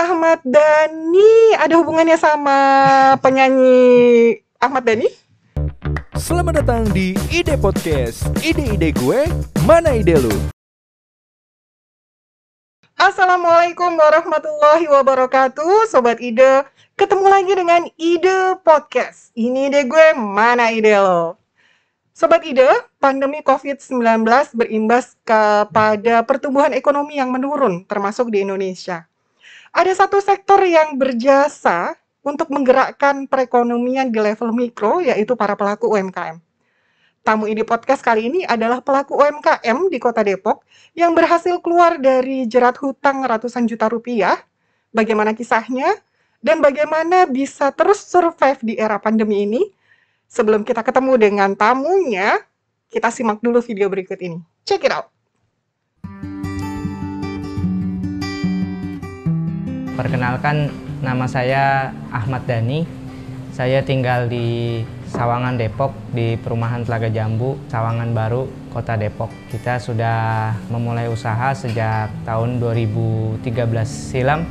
Ahmad Dhani ada hubungannya sama penyanyi Ahmad Dhani? Selamat datang di Ide Podcast. Ide-ide gue, mana ide lu? Assalamualaikum warahmatullahi wabarakatuh, Sobat Ide. Ketemu lagi dengan Ide Podcast. Ini ide gue, mana ide lo? Sobat Ide, pandemi COVID-19 berimbas kepada pertumbuhan ekonomi yang menurun, termasuk di Indonesia. Ada satu sektor yang berjasa untuk menggerakkan perekonomian di level mikro, yaitu para pelaku UMKM. Tamu Ide Podcast kali ini adalah pelaku UMKM di Kota Depok yang berhasil keluar dari jerat hutang ratusan juta rupiah. Bagaimana kisahnya dan bagaimana bisa terus survive di era pandemi ini? Sebelum kita ketemu dengan tamunya, kita simak dulu video berikut ini. Check it out. Perkenalkan, nama saya Ahmad Dhani. Saya tinggal di Sawangan, Depok, di perumahan Telaga Jambu, Sawangan Baru, Kota Depok. Kita sudah memulai usaha sejak tahun 2013 silam.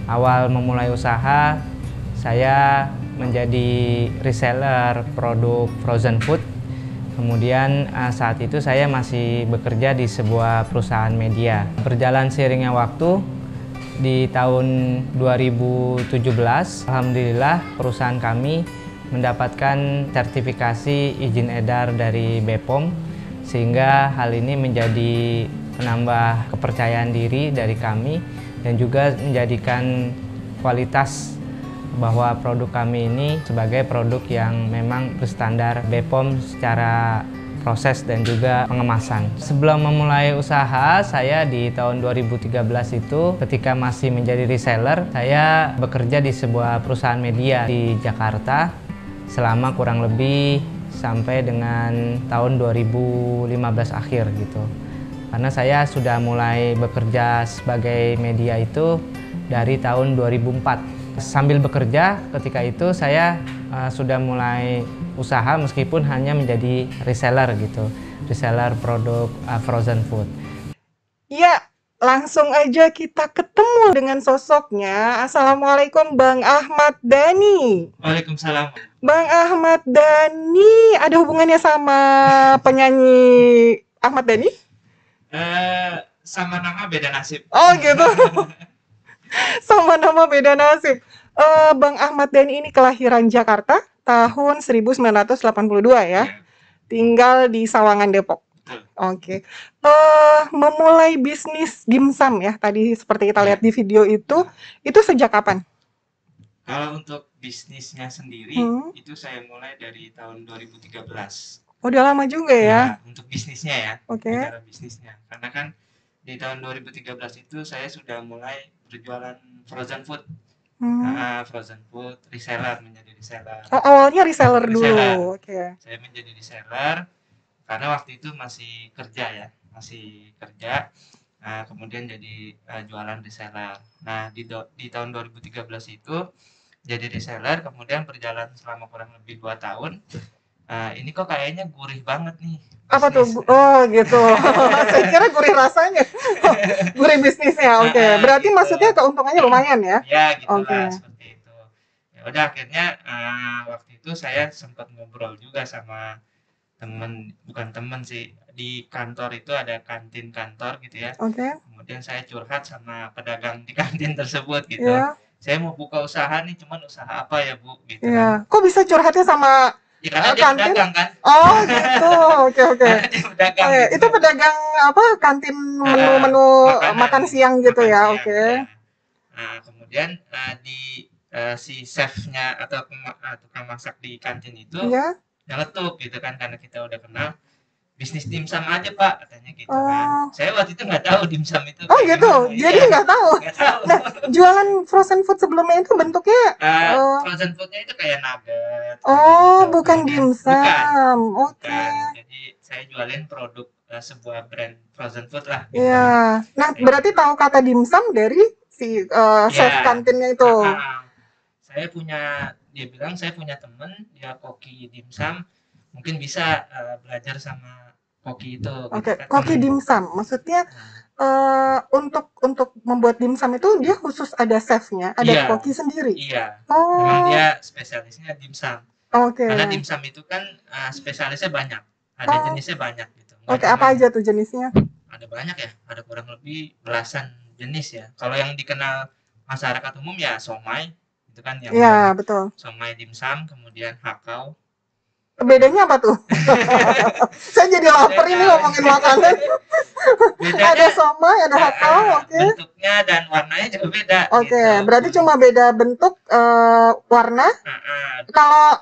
Awal memulai usaha, saya menjadi reseller produk frozen food. Kemudian saat itu saya masih bekerja di sebuah perusahaan media. Berjalan seiringnya waktu, di tahun 2017, alhamdulillah perusahaan kami mendapatkan sertifikasi izin edar dari BPOM, sehingga hal ini menjadi penambah kepercayaan diri dari kami dan juga menjadikan kualitas bahwa produk kami ini sebagai produk yang memang berstandar BPOM secara proses dan juga pengemasan. Sebelum memulai usaha, saya di tahun 2013 itu ketika masih menjadi reseller, saya bekerja di sebuah perusahaan media di Jakarta selama kurang lebih sampai dengan tahun 2015 akhir gitu. Karena saya sudah mulai bekerja sebagai media itu dari tahun 2004. Sambil bekerja ketika itu saya sudah mulai usaha meskipun hanya menjadi reseller gitu, reseller produk frozen food. Ya, langsung aja kita ketemu dengan sosoknya. Assalamualaikum Bang Ahmad Dhani. Waalaikumsalam. Bang Ahmad Dhani ada hubungannya sama penyanyi Ahmad Dhani? Sama nama beda nasib. Oh gitu. Sama nama beda nasib. Bang Ahmad Dhani ini kelahiran Jakarta tahun 1982 ya. Tinggal di Sawangan, Depok. Oke. Memulai bisnis dimsum ya. Tadi seperti kita lihat di video itu sejak kapan? Kalau untuk bisnisnya sendiri itu saya mulai dari tahun 2013. Udah lama juga ya. Untuk bisnisnya ya. Oke. Bicara bisnisnya. Karena kan di tahun 2013 itu saya sudah mulai berjualan frozen food. Frozen food, reseller, menjadi reseller. Oh, awalnya reseller dulu. Oke. Saya menjadi reseller karena waktu itu masih kerja ya, Nah, kemudian jadi jualan reseller. Nah, di tahun 2013 itu jadi reseller, kemudian berjalan selama kurang lebih 2 tahun. Ini kok kayaknya gurih banget nih. Apa tuh? Oh gitu. Saya kira gurih rasanya. Gurih bisnisnya. Oke. Berarti gitu. Maksudnya keuntungannya lumayan ya? Ya gitu lah, seperti itu. Ya udah, akhirnya waktu itu saya sempat ngobrol juga sama bukan temen sih, di kantor itu ada kantin kantor gitu ya. Oke. Kemudian saya curhat sama pedagang di kantin tersebut gitu. Saya mau buka usaha nih, cuman usaha apa ya Bu? Gitu kan. Kok bisa curhatnya sama ya, karena dia kantin? pedagang kan. Oh gitu. Oke. Dia pedagang gitu. Itu pedagang apa? Kantin menu makan siang gitu ya. Oke. Nah, kemudian si chefnya atau tukang masak di kantin itu nyeletuk gitu kan, karena kita udah kenal, bisnis dimsum aja Pak, katanya gitu kan. Saya waktu itu nggak tahu dimsum itu. Oh gitu, jadi nggak tahu. Nah, jualan frozen food sebelumnya itu bentuknya frozen foodnya itu kayak nugget. Oh, gitu. Bukan dimsum. Oke. Jadi saya jualin produk sebuah brand frozen food lah. Iya. Gitu. Nah, berarti tahu kata dimsum dari si chef kantinnya itu. Dia bilang saya punya temen, dia koki dimsum, mungkin bisa belajar sama koki itu. Oke, Gitu kan. koki dimsum. Maksudnya untuk membuat dimsum itu dia khusus ada chefnya, ada Iya, koki sendiri. iya. Memang Oh, dia spesialisnya dimsum. oke. Karena dimsum itu kan spesialisnya banyak, ada Oh, jenisnya banyak gitu. Nggak oke. cuma Apa aja tuh jenisnya? ada banyak ya, ada kurang lebih belasan jenis ya. Kalau yang dikenal masyarakat umum ya somai, itu kan yang Iya, betul. somai dimsum, kemudian hakau. Bedanya apa tuh? Saya jadi lapar ini ngomongin makanan. Bedanya Ada somai, ada hakau, oke. bentuknya dan warnanya juga beda. Oke, Gitu. berarti cuma beda bentuk, warna. Kalau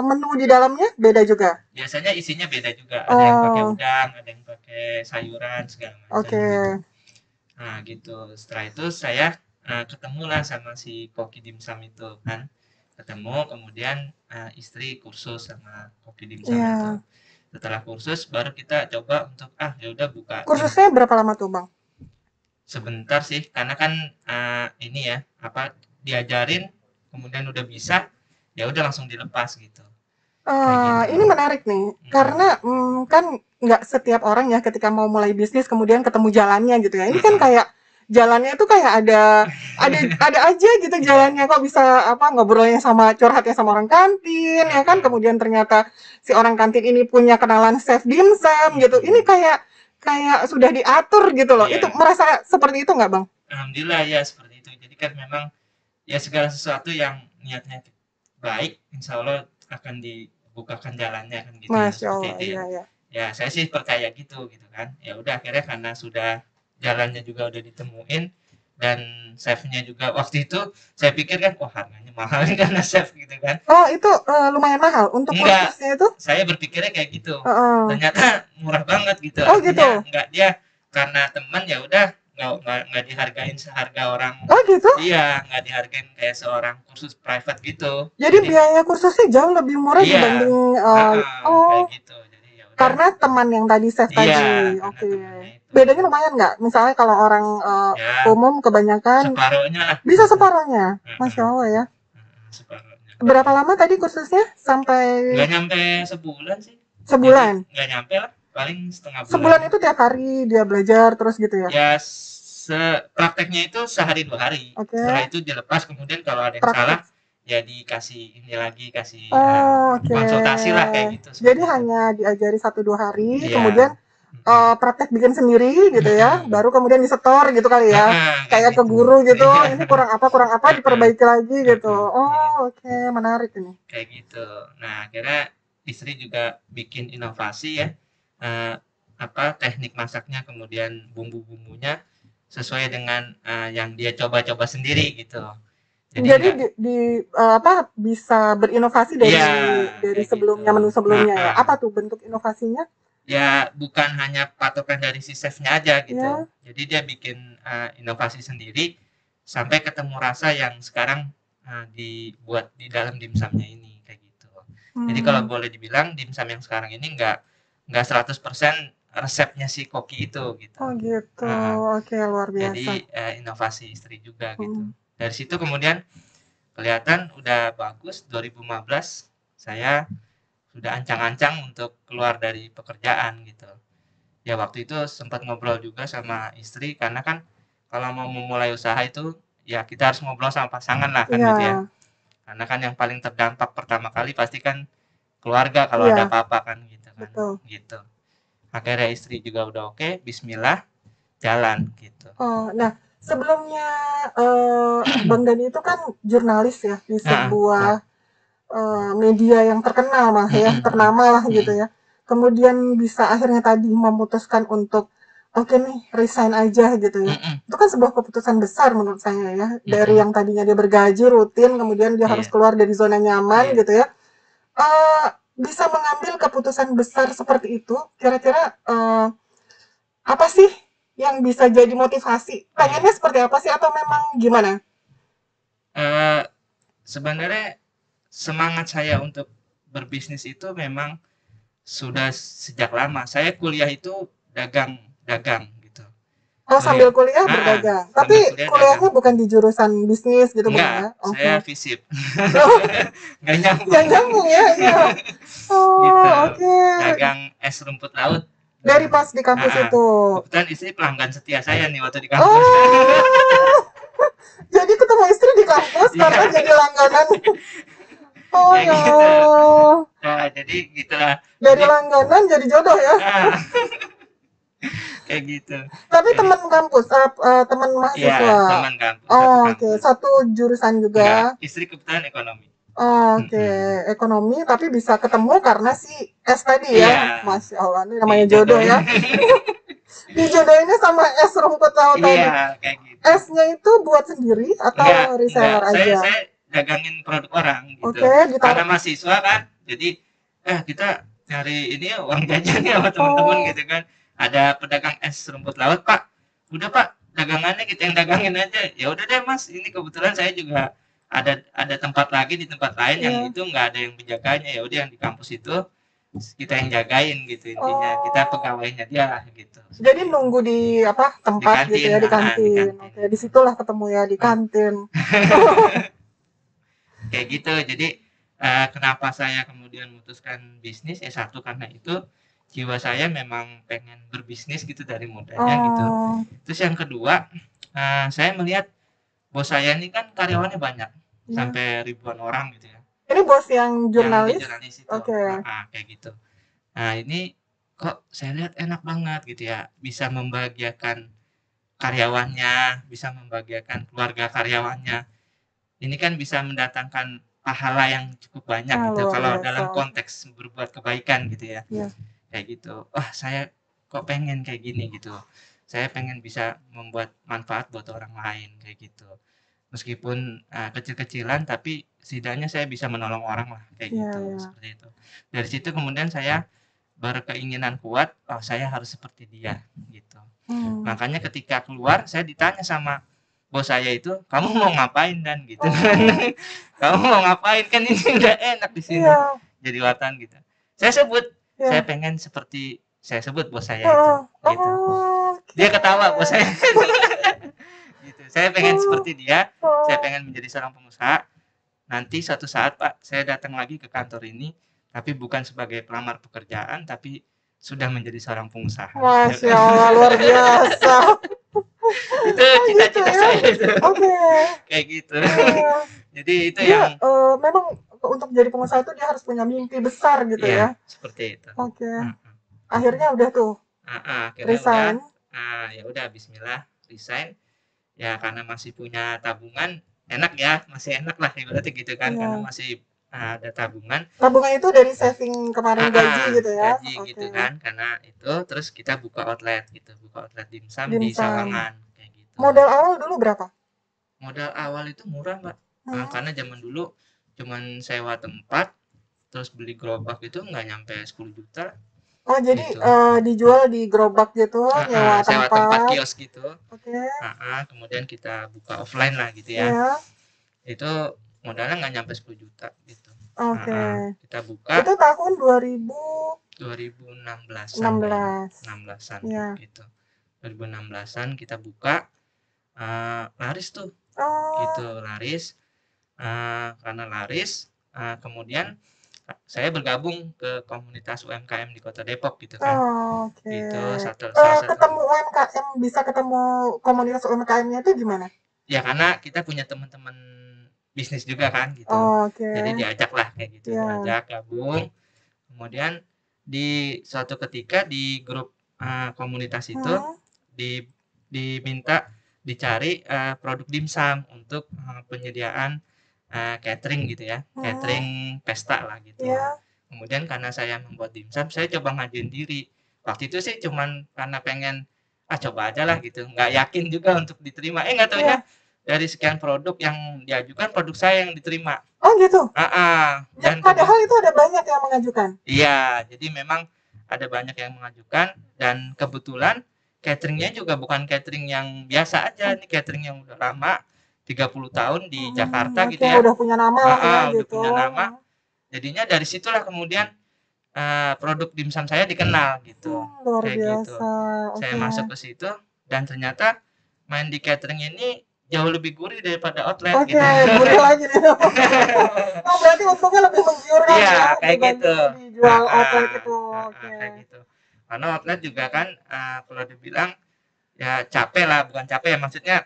menu di dalamnya beda juga. Biasanya isinya beda juga. Ada yang pakai udang, ada yang pakai sayuran segala macam. Oke. Gitu. Nah gitu. Setelah itu saya ketemulah sama si koki dimsum itu kan. Ketemu, kemudian istri kursus sama koki dimsum itu. Setelah kursus baru kita coba untuk ya udah buka. Kursusnya berapa lama tuh, Bang? Sebentar sih, karena kan ini ya diajarin, kemudian udah bisa, ya udah langsung dilepas gitu. Gitu. Ini menarik nih, karena kan nggak setiap orang ya ketika mau mulai bisnis kemudian ketemu jalannya gitu ya. Ini kan kayak jalannya tuh kayak ada aja gitu jalannya, kok bisa ngobrolnya sama curhatnya sama orang kantin ya kan, kemudian ternyata si orang kantin ini punya kenalan chef dimsum gitu. Ini kayak sudah diatur gitu loh. Itu merasa seperti itu nggak, Bang? Alhamdulillah ya seperti itu. Jadi kan memang ya segala sesuatu yang niatnya baik, insya Allah akan dibukakan jalannya kan gitu. Masya Allah, seperti itu ya. iya. Ya saya sih percaya gitu kan. Ya udah akhirnya karena sudah jalannya juga udah ditemuin dan chefnya juga waktu itu saya pikir kan harganya mahal karena chef gitu kan. Oh itu lumayan mahal untuk kursusnya itu? Saya berpikirnya kayak gitu. Ternyata murah banget gitu. Oh gitu. Enggak, dia karena teman ya udah nggak dihargain seharga orang. Oh gitu? Iya, nggak dihargain kayak seorang kursus private gitu. Jadi biaya kursusnya jauh lebih murah dibanding kayak gitu. Jadi ya udah. Karena teman yang tadi chef tadi. Oke. Bedanya lumayan nggak? Misalnya kalau orang umum kebanyakan separuhnya lah. Bisa separuhnya. Masya Allah ya. Separuhnya. Berapa lama tadi kursusnya? Sampai nggak nyampe sebulan sih. Sebulan? Jadi, nggak nyampe lah, paling setengah bulan. Sebulan itu tiap hari dia belajar terus gitu ya? Ya, prakteknya itu sehari 2 hari. Setelah itu dilepas, kemudian kalau ada yang salah ya dikasih ini lagi, kasih konsultasi lah kayak gitu. Jadi hanya diajari 1-2 hari, kemudian praktek bikin sendiri gitu ya, baru kemudian disetor gitu kali ya, kayak ke guru gitu, ini kurang apa diperbaiki lagi gitu. Oke, menarik ini. Kayak gitu. Nah akhirnya istri juga bikin inovasi ya, teknik masaknya, kemudian bumbu-bumbunya sesuai dengan yang dia coba-coba sendiri gitu. Jadi bisa berinovasi dari sebelumnya, menu sebelumnya ya. Apa tuh bentuk inovasinya? Ya bukan hanya patokan dari si chefnya aja gitu. Jadi dia bikin inovasi sendiri sampai ketemu rasa yang sekarang dibuat di dalam dimsumnya ini kayak gitu. Jadi kalau boleh dibilang dimsum yang sekarang ini nggak 100% resepnya si koki itu gitu. Oh gitu. Oke, luar biasa. Jadi inovasi istri juga gitu. Dari situ kemudian kelihatan udah bagus. 2015 saya sudah ancang-ancang untuk keluar dari pekerjaan gitu. Ya waktu itu sempat ngobrol juga sama istri, karena kan kalau mau memulai usaha itu ya kita harus ngobrol sama pasangan lah kan gitu ya. Karena kan yang paling terdampak pertama kali pasti kan keluarga kalau ada apa-apa kan gitu kan. Betul. Gitu. Akhirnya istri juga udah oke, bismillah jalan gitu. Nah sebelumnya Bang Dani itu kan jurnalis ya di sebuah media yang terkenal ternama lah gitu ya. Kemudian bisa akhirnya tadi memutuskan untuk oke nih resign aja gitu ya. Itu kan sebuah keputusan besar menurut saya ya. Dari yang tadinya dia bergaji rutin, kemudian dia harus keluar dari zona nyaman gitu ya. Bisa mengambil keputusan besar seperti itu, kira-kira apa sih yang bisa jadi motivasi? Pengennya seperti apa sih, atau memang gimana? Sebenarnya semangat saya untuk berbisnis itu memang sudah sejak lama. Saya kuliah itu dagang gitu. Oh, sambil kuliah berdagang. Tapi kuliahnya bukan di jurusan bisnis gitu, enggak, bukan ya? saya FISIP. Oh, Nggak nyambung. nggak nyambung ya, iya. Oh, Gitu. oke. Dagang es rumput laut. Dari pas di kampus itu. Kebetulan istri pelanggan setia saya nih waktu di kampus. Oh, jadi ketemu istri di kampus karena jadi langganan. Oh Kayak ya gitu. Allah. Nah, jadi gitulah. Dari langganan jadi jodoh ya. Kayak gitu. Tapi teman kampus, teman mahasiswa. Iya, teman kampus. Oh, oke. Satu jurusan juga. Enggak, istri kebetulan ekonomi. Oh, oke. Ekonomi, tapi bisa ketemu karena si S tadi ya. Iya. Masya Allah, ini namanya jodoh ya. Dijodohinnya sama es rumput laut tadi. Iya, kayak gitu. Esnya itu buat sendiri atau reseller aja? Saya dagangin produk orang gitu. Oke, karena mahasiswa kan, jadi kita nyari ini uang jajan ya sama teman-teman gitu kan. Ada pedagang es rumput laut, Pak. Udah Pak, dagangannya kita yang dagangin aja. Ya udah deh Mas, ini kebetulan saya juga ada tempat lagi di tempat lain yang itu nggak ada yang penjaganya. Ya udah yang di kampus itu kita yang jagain gitu intinya. Kita pegawainya dia lah gitu. Jadi nunggu di tempat di kantin, gitu ya, di kantin. Oke, disitulah ketemu ya di kantin. Kayak gitu. Jadi kenapa saya kemudian memutuskan bisnis? Satu karena itu jiwa saya memang pengen berbisnis gitu dari mudanya gitu. Terus yang kedua, saya melihat bos saya ini kan karyawannya banyak, sampai ribuan orang gitu ya. Ini bos yang jurnalis? Jurnalis itu. Oke. Kayak gitu. Nah ini kok saya lihat enak banget gitu ya, bisa membahagiakan karyawannya, bisa membahagiakan keluarga karyawannya. Ini kan bisa mendatangkan pahala yang cukup banyak gitu kalau dalam konteks berbuat kebaikan gitu ya. Kayak gitu. Wah, saya kok pengen kayak gini gitu. Saya pengen bisa membuat manfaat buat orang lain kayak gitu. Meskipun kecil-kecilan tapi setidaknya saya bisa menolong orang lah kayak gitu. Seperti itu. Dari situ kemudian saya berkeinginan kuat, oh saya harus seperti dia gitu. Makanya ketika keluar saya ditanya sama bos saya itu, kamu mau ngapain dan gitu. Kamu mau ngapain, kan ini udah enak di sini. Jadi wartawan gitu. Saya sebut saya pengen seperti saya sebut bos saya itu gitu. Dia ketawa bos saya. Gitu. Saya pengen seperti dia, saya pengen menjadi seorang pengusaha. Nanti suatu saat Pak, saya datang lagi ke kantor ini tapi bukan sebagai pelamar pekerjaan tapi sudah menjadi seorang pengusaha. Masya Allah, luar biasa. Itu cita-cita saya itu. Kayak gitu. Jadi itu yang memang untuk jadi pengusaha itu dia harus punya mimpi besar gitu ya. Seperti itu. Akhirnya udah tuh. Resign. Ya udah bismillah resign. Ya karena masih punya tabungan, enak ya, masih enak lah berarti gitu kan, karena masih ada tabungan. Tabungan itu dari saving kemarin gaji gitu ya. Gaji gitu kan, karena itu terus kita buka outlet gitu, buka outlet dimsum di Sawangan kayak gitu. Modal awal dulu berapa? Modal awal itu murah Mbak. Karena zaman dulu cuman sewa tempat terus beli gerobak itu nggak nyampe 10 juta. Oh jadi gitu. Dijual di gerobak gitu, nyewa tempat kios gitu. Kemudian kita buka offline lah gitu ya. Itu modalnya nggak nyampe 10 juta gitu. Kita buka. Itu tahun 2016-an gitu. 2016-an kita buka, laris tuh. Gitu, laris. Karena laris, kemudian saya bergabung ke komunitas UMKM di Kota Depok gitu kan. Gitu, ketemu UMKM, bisa ketemu komunitas UMKM-nya itu gimana? Ya karena kita punya teman-teman bisnis juga kan gitu. Jadi diajak lah kayak gitu, diajak gabung. Kemudian di suatu ketika di grup komunitas itu diminta dicari produk dimsum untuk penyediaan catering gitu ya, catering pesta lah gitu. Kemudian karena saya membuat dimsum, saya coba ngajuin diri. Waktu itu sih cuman karena pengen coba aja lah gitu, nggak yakin juga untuk diterima. Nggak tahu ya dari sekian produk yang diajukan, produk saya yang diterima. Oh gitu. Dan padahal itu ada banyak yang mengajukan. Iya, jadi memang ada banyak yang mengajukan dan kebetulan cateringnya juga bukan catering yang biasa aja, ini catering yang udah lama. 30 tahun di Jakarta gitu ya. Udah punya nama lah udah punya nama. Jadinya dari situlah kemudian produk dimsum saya dikenal gitu. Luar kayak biasa. Gitu. Saya masuk ke situ dan ternyata main di catering ini jauh lebih gurih daripada outlet Oke, gitu. gurih lagi nih. Oh, berarti untungnya lebih menggiurkan Iya, ya kayak gitu. dijual outlet itu. Oke. Kayak gitu. Karena outlet juga kan kalau dibilang ya capek lah, bukan capek ya, maksudnya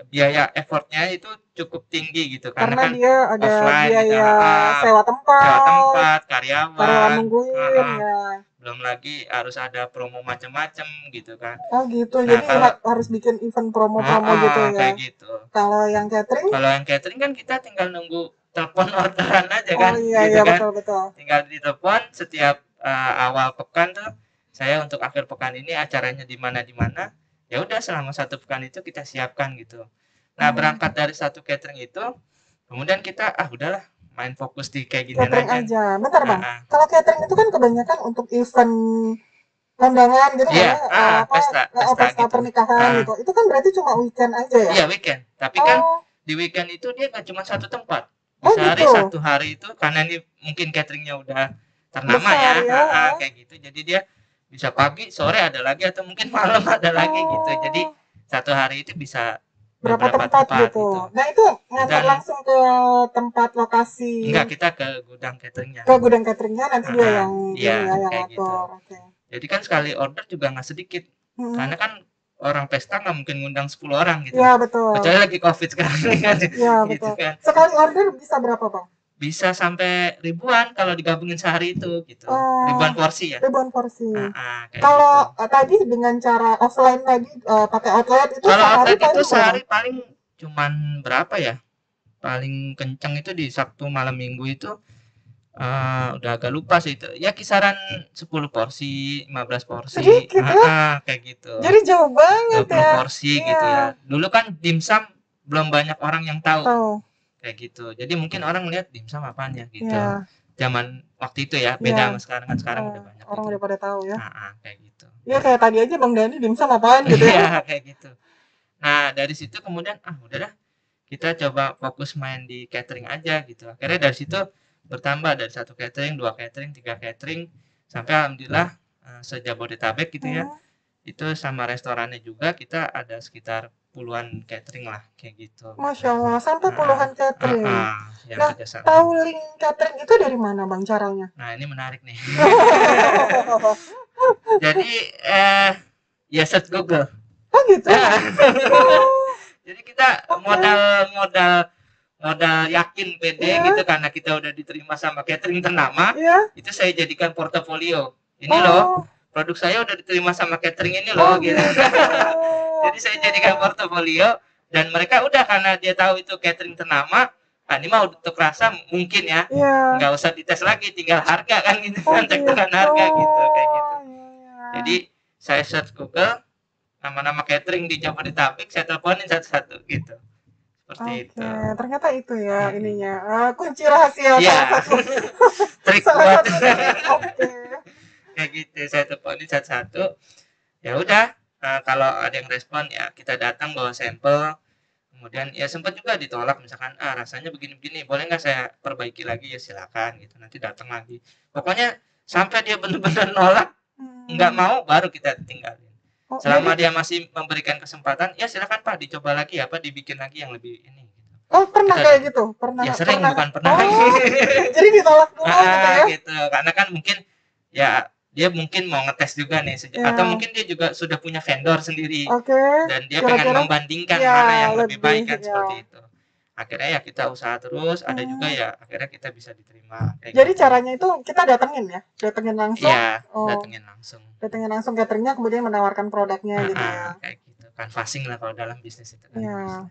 biaya effortnya itu cukup tinggi gitu karena Karena kan dia ada offline gitu, biaya sewa tempat, karyawan karyawan, nungguin ya. belum lagi harus ada promo macam-macam gitu kan. Oh gitu, Nah, jadi kalau harus bikin event promo-promo gitu ya. kayak gitu. Kalau yang catering? Kalau yang catering kan kita tinggal nunggu telepon orderan aja Oh kan, iya, gitu iya, kan. betul. Tinggal ditelepon setiap awal pekan tuh, saya untuk akhir pekan ini acaranya di mana. Ya udah selama 1 pekan itu kita siapkan gitu. Nah, berangkat dari satu catering itu, kemudian kita udahlah main fokus di kayak gini Catering aja. Bentar Bang, kalau catering itu kan kebanyakan untuk event kondangan gitu Iya, ya, pesta gitu. pernikahan gitu. Itu kan berarti cuma weekend aja ya? Iya, weekend. Tapi kan di weekend itu dia nggak cuma satu tempat. Bisa gitu. satu hari itu karena ini mungkin cateringnya udah ternama Besar, ya. Kayak gitu. Jadi dia bisa pagi, sore ada lagi atau mungkin malam ada lagi gitu. Jadi satu hari itu bisa berapa tempat gitu. Nah itu ngantar langsung ke tempat lokasi. Enggak, kita ke gudang cateringnya. Ke gudang cateringnya nanti dia yang yang atur. Gitu. Okay. Jadi kan sekali order juga nggak sedikit. Karena kan orang pesta nggak mungkin ngundang 10 orang gitu. Iya betul. Kecuali lagi COVID sekarang kan. Iya betul. Gitu kan. Sekali order bisa berapa Bang? Bisa sampai ribuan kalau digabungin sehari itu gitu. Ribuan porsi ya. Ribuan porsi. Kalau gitu. Tadi dengan cara offline tadi pakai outlet itu kalau outlet itu sehari paling cuman berapa ya? Paling kencang itu di Sabtu malam Minggu itu udah agak lupa sih itu. Ya kisaran 10 porsi, 15 porsi. Sedikit ya? Kayak gitu. Jadi jauh banget 20 porsi gitu ya. Dulu kan dimsum belum banyak orang yang tahu. Kayak gitu. Jadi mungkin orang lihat dimsum apaan ya gitu. Zaman waktu itu ya, beda sama sekarang kan sekarang udah banyak. Orang udah pada tahu ya. Kayak gitu. Ya kayak tadi aja Bang Dani dimsum apaan gitu ya. Iya, kayak gitu. Nah, dari situ kemudian udahlah kita coba fokus main di catering aja gitu. Akhirnya dari situ bertambah dari 1 catering, 2 catering, 3 catering sampai alhamdulillah se-Jabodetabek gitu ya. Itu sama restorannya juga kita ada sekitar puluhan catering lah kayak gitu. Masya Allah, sampai puluhan catering. Nah, tahu link catering itu dari mana Bang caranya? Nah, ini menarik nih. Jadi ya search Google. Oh gitu. Jadi kita modal yakin pede gitu karena kita udah diterima sama catering ternama. Itu saya jadikan portofolio. Ini loh, produk saya udah diterima sama catering ini loh gitu. Jadi saya jadikan portofolio dan mereka udah karena dia tahu itu catering ternama, ini mah untuk rasa mungkin ya. Nggak usah dites lagi, tinggal harga kan gitu kan, tektokan harga gitu kayak gitu. Jadi saya search Google nama-nama catering di Jabodetabek, saya teleponin satu-satu gitu. Seperti itu. Ternyata itu ya ininya. Kunci rahasia salah satu. Trik buat. Kayak gitu, saya teleponin satu-satu. Ya udah, kalau ada yang respon ya kita datang bawa sampel. Kemudian ya sempat juga ditolak misalkan rasanya begini-begini, boleh nggak saya perbaiki lagi? Ya silakan gitu. Nanti datang lagi. Pokoknya sampai dia benar-benar nolak, nggak mau baru kita tinggalin. Selama dia masih memberikan kesempatan, ya silakan Pak dicoba lagi ya Pak, dibikin lagi yang lebih ini. Oh pernah kayak gitu? Pernah? Ya sering, bukan pernah. Jadi ditolak dulu gitu ya? Gitu, karena kan mungkin ya dia mungkin mau ngetes juga nih, atau mungkin dia juga sudah punya vendor sendiri. Dan dia pengen membandingkan mana yang lebih baik kan seperti itu. Akhirnya ya kita usaha terus, ada juga ya akhirnya kita bisa diterima. Jadi gitu. Caranya itu kita datengin ya? Datengin langsung? Iya, datengin langsung. Datengin langsung cateringnya, kemudian menawarkan produknya gitu ya? Kayak gitu, canvassing lah kalau dalam bisnis itu kan. Iya.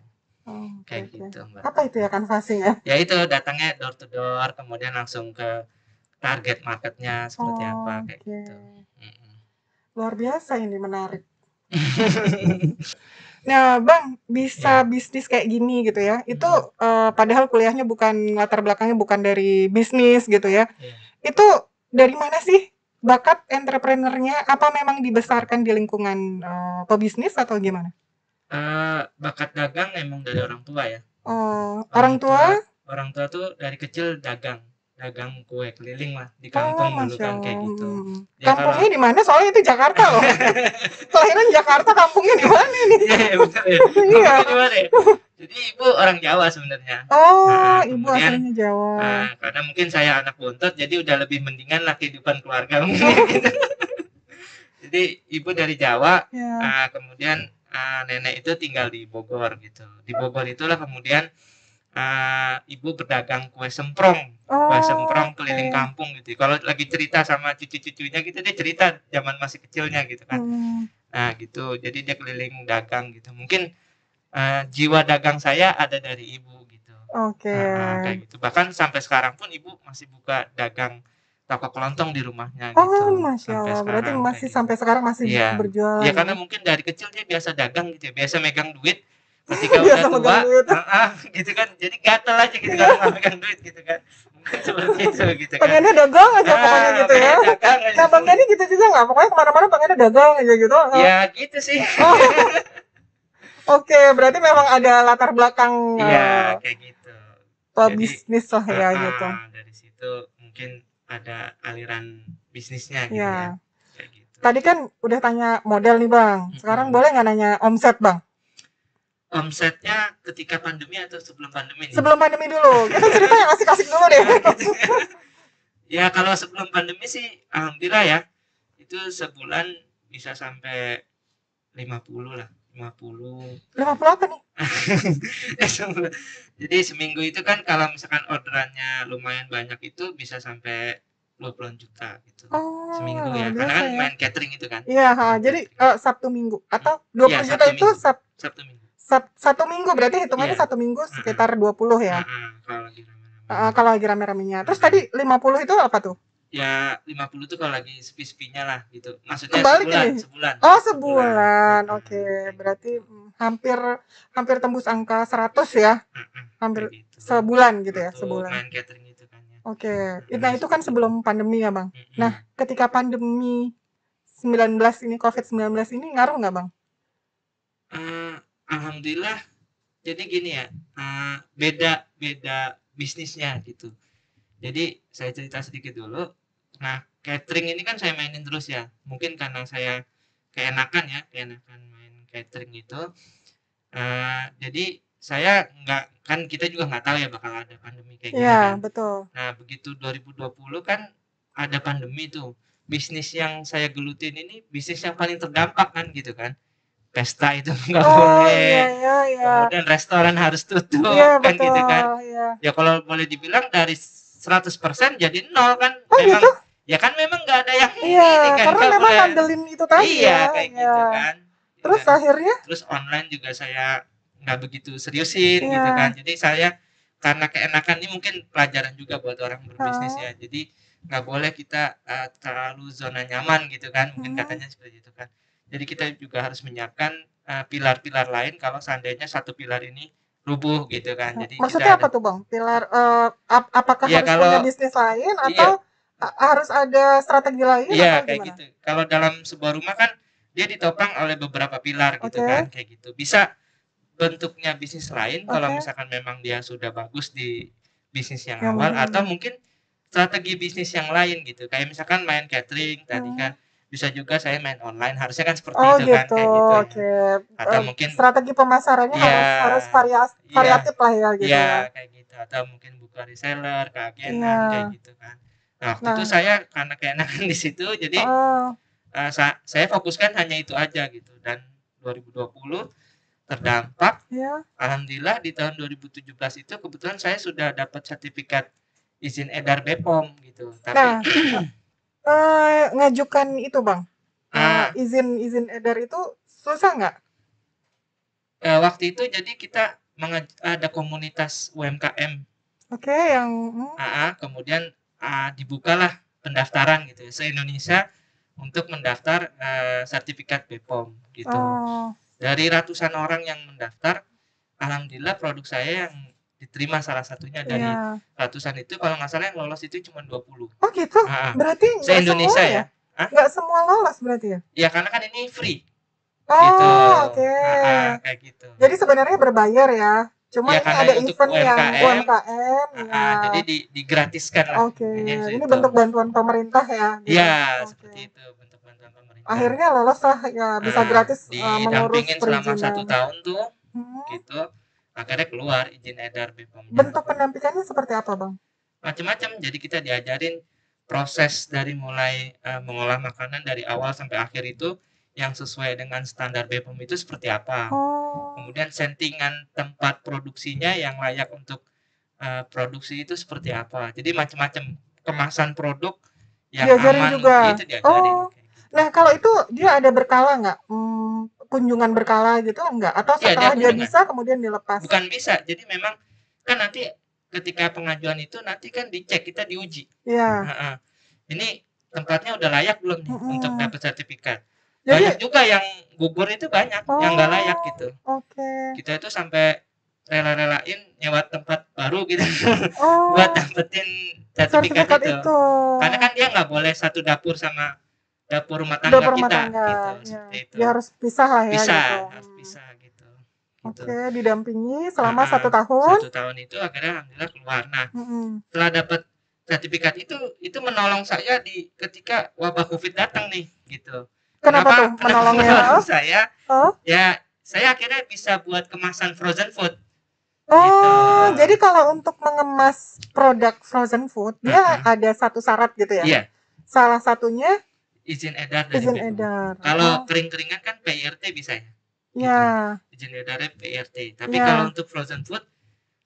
Kayak gitu Mbak. Apa itu ya canvassing ya? Ya itu datangnya door to door, kemudian langsung ke target marketnya seperti apa kayak gitu. Luar biasa ini, menarik. Nah, Bang, bisa bisnis kayak gini gitu ya. Itu padahal kuliahnya latar belakangnya bukan dari bisnis gitu ya. Itu dari mana sih bakat entrepreneurnya? Apa memang dibesarkan di lingkungan pebisnis atau gimana? Bakat dagang emang dari orang tua ya. Orang tua? Orang tua tuh dari kecil dagang. dagang kue keliling lah di kampung dulu kan kayak gitu. Ya, kampungnya di mana? Soalnya itu Jakarta loh. Kelahiran Jakarta, kampungnya di mana nih? Iya, betul ya. Kampungnya di mana ya? Jadi ibu orang Jawa sebenarnya. Oh, ibu asalnya Jawa. Karena mungkin saya anak bontot, jadi udah lebih mendingan lah kehidupan keluarga gitu. Jadi ibu dari Jawa, kemudian nenek itu tinggal di Bogor gitu. Di Bogor itulah kemudian ibu berdagang kue semprong, keliling kampung gitu. Kalau lagi cerita sama cucu-cucunya gitu, dia cerita zaman masih kecilnya gitu kan. Nah gitu, jadi dia keliling dagang gitu. Mungkin jiwa dagang saya ada dari ibu gitu. Kayak gitu. Bahkan sampai sekarang pun ibu masih buka dagang toko kelontong di rumahnya gitu. Masya Allah, berarti masih sampai sekarang masih berjualan. Ya karena mungkin dari kecil dia biasa dagang gitu ya, biasa megang duit. Ketika udah tua, gitu kan, jadi gatel aja gitu kan, nggak megang duit gitu kan, mungkin seperti itu gitu kan. Pengennya dagang aja pokoknya gitu ya. Nah Bang Dani gitu juga nggak? Pokoknya kemana-mana pengennya dagang aja gitu. Ya gitu sih. Oke, berarti memang ada latar belakang. Iya, kayak gitu. Bisnis lah ya gitu. Dari situ mungkin ada aliran bisnisnya gitu ya. Kayak gitu. Tadi kan udah tanya model nih Bang. Sekarang boleh nggak nanya omset Bang? Omsetnya ketika pandemi atau sebelum pandemi? Sebelum pandemi dulu. Kita cerita yang asik-asik dulu deh. Ya kalau sebelum pandemi sih alhamdulillah ya. Itu sebulan bisa sampai 50 lah. 50 apa nih? Jadi seminggu itu kan kalau misalkan orderannya lumayan banyak itu bisa sampai 20 juta gitu. Seminggu ya. Karena kan main catering itu kan. Iya, jadi Sabtu Minggu atau 20 juta itu Sabtu Minggu. Satu minggu berarti hitungannya satu minggu sekitar 20 ya. Kalau lagi rame-ramenya. Terus tadi 50 itu apa tuh? Ya 50 tuh kalau lagi sepi-sepinya lah gitu. Maksudnya sebulan. Oh, sebulan. Oke, berarti hampir tembus angka 100 ya. Hampir gitu. Sebulan gitu ya, sebulan. Main catering itu kan ya. Oke. Nah, itu kan sebelum pandemi ya, Bang. Nah, ketika pandemi 19 ini COVID-19 ini ngaruh nggak, Bang? Alhamdulillah. Jadi gini ya, beda bisnisnya gitu. Jadi saya cerita sedikit dulu. Nah, catering ini kan saya mainin terus ya. Mungkin karena saya keenakan main catering itu. Jadi saya kita juga nggak tahu ya bakal ada pandemi kayak gini kan. Betul. Nah, begitu 2020 kan ada pandemi tuh. Bisnis yang saya gelutin ini bisnis yang paling terdampak kan gitu kan. Pesta itu nggak boleh. Kemudian restoran harus tutup kan betul, gitu kan. Ya kalau boleh dibilang dari 100% jadi 0 kan. Memang gitu? Ya kan memang nggak ada yang ini kan. Karena memang ngandelin itu tadi kayak gitu kan. Terus akhirnya? Terus online juga saya nggak begitu seriusin gitu kan. Jadi saya karena keenakan ini mungkin pelajaran juga buat orang berbisnis ya. Jadi nggak boleh kita terlalu zona nyaman gitu kan. Mungkin katanya seperti itu kan. Jadi kita juga harus menyiapkan pilar-pilar lain kalau seandainya satu pilar ini rubuh gitu kan. Jadi maksudnya apa tuh Bang? Pilar apakah harus punya bisnis lain atau harus ada strategi lain? Iya kayak gitu. Kalau dalam sebuah rumah kan dia ditopang oleh beberapa pilar gitu kan, kayak gitu. Bisa bentuknya bisnis lain kalau misalkan memang dia sudah bagus di bisnis yang awal atau mungkin strategi bisnis yang lain gitu. Kayak misalkan main catering tadi kan. Bisa juga saya main online, harusnya kan seperti itu kan kayak gitu. Atau mungkin strategi pemasarannya harus variatif lah ya gitu. Iya, kayak gitu. Atau mungkin buka reseller, ke agenan kayak gitu kan. Nah, waktu itu saya karena keenakan di situ jadi saya fokuskan hanya itu aja gitu. Dan 2020 terdampak. Alhamdulillah di tahun 2017 itu kebetulan saya sudah dapat sertifikat izin edar BPOM gitu. Tapi ngajukan itu Bang, izin edar itu susah nggak? Waktu itu jadi kita ada komunitas UMKM. Yang kemudian dibukalah pendaftaran gitu se-Indonesia untuk mendaftar sertifikat BPOM gitu. Dari ratusan orang yang mendaftar, alhamdulillah produk saya yang diterima salah satunya dari ratusan itu, kalau nggak salah yang lolos itu cuma 20. Oh gitu? Berarti se-Indonesia ya? Nggak semua lolos berarti ya? Ya karena kan ini free. Gitu. Kayak gitu. Jadi sebenarnya berbayar ya? Cuma Ya ini karena ada untuk event yang UMKM, UMKM, ya. jadi digratiskan lah. Oke, Intinya ini itu. bentuk bantuan pemerintah ya, gitu. Ya, Oke. seperti itu bentuk bantuan pemerintah. Akhirnya lolos lah ya, bisa gratis mengurus Didampingin selama 1 perizinan. tahun tuh, Hmm. gitu. Akhirnya keluar izin edar BPOM-nya. Bentuk pendampingannya seperti apa, Bang? Macam-macam. Jadi kita diajarin proses dari mulai mengolah makanan dari awal sampai akhir itu yang sesuai dengan standar BPOM itu seperti apa. Kemudian settingan tempat produksinya yang layak untuk produksi itu seperti apa. Jadi macam-macam kemasan produk yang Diajarin aman juga. itu diajarin. Nah kalau itu dia ada berkala nggak? Kunjungan berkala gitu enggak? Atau setelah dia bisa kemudian dilepas? Bukan bisa. Jadi memang kan nanti ketika pengajuan itu nanti kan dicek, kita diuji. Iya. Ini tempatnya udah layak belum nih untuk dapat sertifikat. Jadi, banyak juga yang gugur itu banyak, yang nggak layak gitu. Kita itu sampai rela-relain nyewa tempat baru gitu buat dapetin sertifikat itu. Karena kan dia nggak boleh satu dapur sama dapur rumah tangga kita gitu. Seperti itu. Dia harus pisah lah ya. Harus pisah gitu. Oke, didampingi selama 1 tahun. 1 tahun itu akhirnya alhamdulillah keluar. Nah, setelah dapat sertifikat itu menolong saya ketika wabah COVID datang nih gitu. Kenapa tuh menolongnya? Saya ya saya akhirnya bisa buat kemasan frozen food. Gitu. Jadi kalau untuk mengemas produk frozen food dia ada satu syarat gitu ya? Iya. Salah satunya izin edar dari BPOM. Kalau kering-keringan kan PIRT bisa ya? Iya. Izin edarnya PIRT. Tapi kalau untuk frozen food,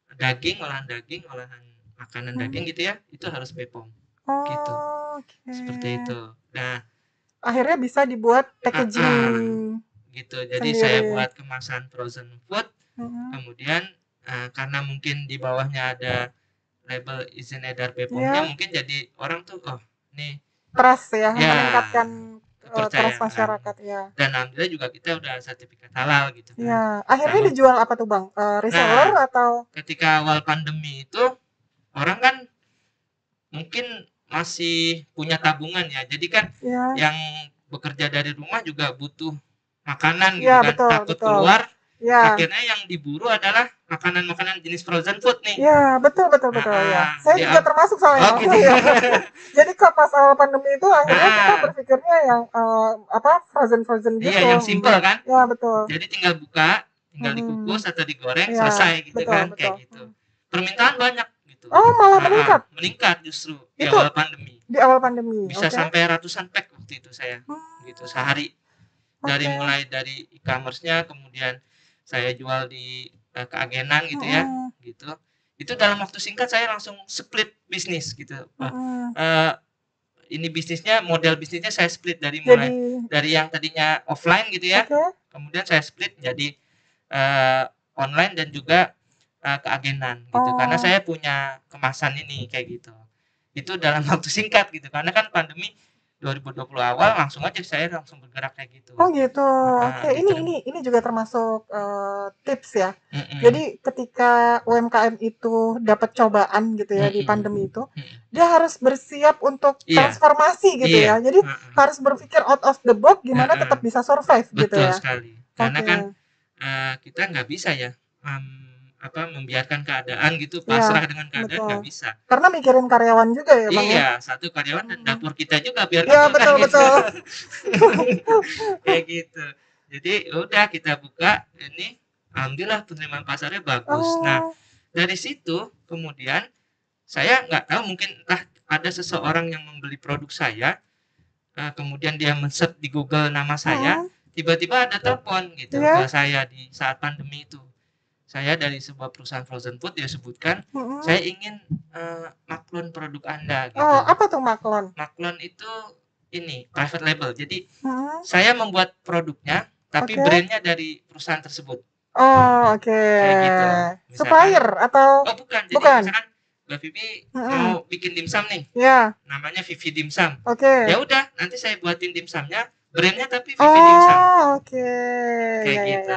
olahan daging, olahan makanan daging gitu ya, itu harus BPOM. Gitu. Seperti itu. Nah, akhirnya bisa dibuat packaging. Gitu. Jadi saya buat kemasan frozen food. Kemudian karena mungkin di bawahnya ada label izin edar BPOM-nya, mungkin jadi orang tuh ini trust ya, meningkatkan trust masyarakat ya. Dan alhamdulillah juga kita udah sertifikat halal gitu kan. Ya, akhirnya dijual apa tuh Bang? Reseller atau? Ketika awal pandemi itu orang kan mungkin masih punya tabungan ya. Jadi kan yang bekerja dari rumah juga butuh makanan gitu kan. Takut keluar. Akhirnya yang diburu adalah makanan-makanan jenis frozen food nih. Iya, betul ya. Saya juga termasuk soalnya. Gitu. Jadi pas awal pandemi itu akhirnya kita berpikirnya yang frozen gitu. Iya, yang simple kan? Iya, betul. Jadi tinggal buka, tinggal dikukus atau digoreng, selesai gitu kan, kayak gitu. Permintaan banyak gitu. Malah meningkat. Meningkat justru di awal pandemi. Di awal pandemi. Bisa sampai ratusan pack waktu itu saya. Gitu sehari. Mulai dari e-commerce-nya, kemudian saya jual di keagenan gitu ya, gitu. Itu dalam waktu singkat saya langsung split bisnis gitu. Ini model bisnisnya saya split dari yang tadinya offline gitu ya. Kemudian saya split jadi online dan juga keagenan gitu. Karena saya punya kemasan ini kayak gitu. Itu dalam waktu singkat gitu. Karena kan pandemi 2020 awal langsung aja saya langsung bergerak kayak gitu. Gitu. Oke, gitu. Ini juga termasuk tips ya. Jadi ketika UMKM itu dapat cobaan gitu ya di pandemi itu, dia harus bersiap untuk transformasi gitu ya. Jadi harus berpikir out of the box gimana tetap bisa survive gitu ya. Betul sekali. Karena kan kita nggak bisa ya membiarkan keadaan gitu, pasrah dengan keadaan nggak bisa. Karena mikirin karyawan juga ya Bang. Iya, satu karyawan dan dapur kita juga biar betul. Kayak gitu. Jadi udah kita buka ini, alhamdulillah penerimaan pasarnya bagus. Nah, dari situ kemudian saya nggak tahu, mungkin entah ada seseorang yang membeli produk saya, kemudian dia men-search di Google nama saya, tiba-tiba ada telepon gitu ke saya di saat pandemi itu. Saya dari sebuah perusahaan frozen food, dia sebutkan, saya ingin maklon produk Anda gitu. Apa tuh maklon? Maklon itu ini private label. Jadi saya membuat produknya tapi brandnya dari perusahaan tersebut. Oke. Kayak gitu. Misalkan, supplier atau? Bukan. Jadi misalkan Mbak Vivi mau bikin dimsum nih. Iya. Namanya Vivi Dimsum. Oke. Ya udah, nanti saya buatin dimsumnya, brandnya tapi Vivi Dimsum. Kayak gitu.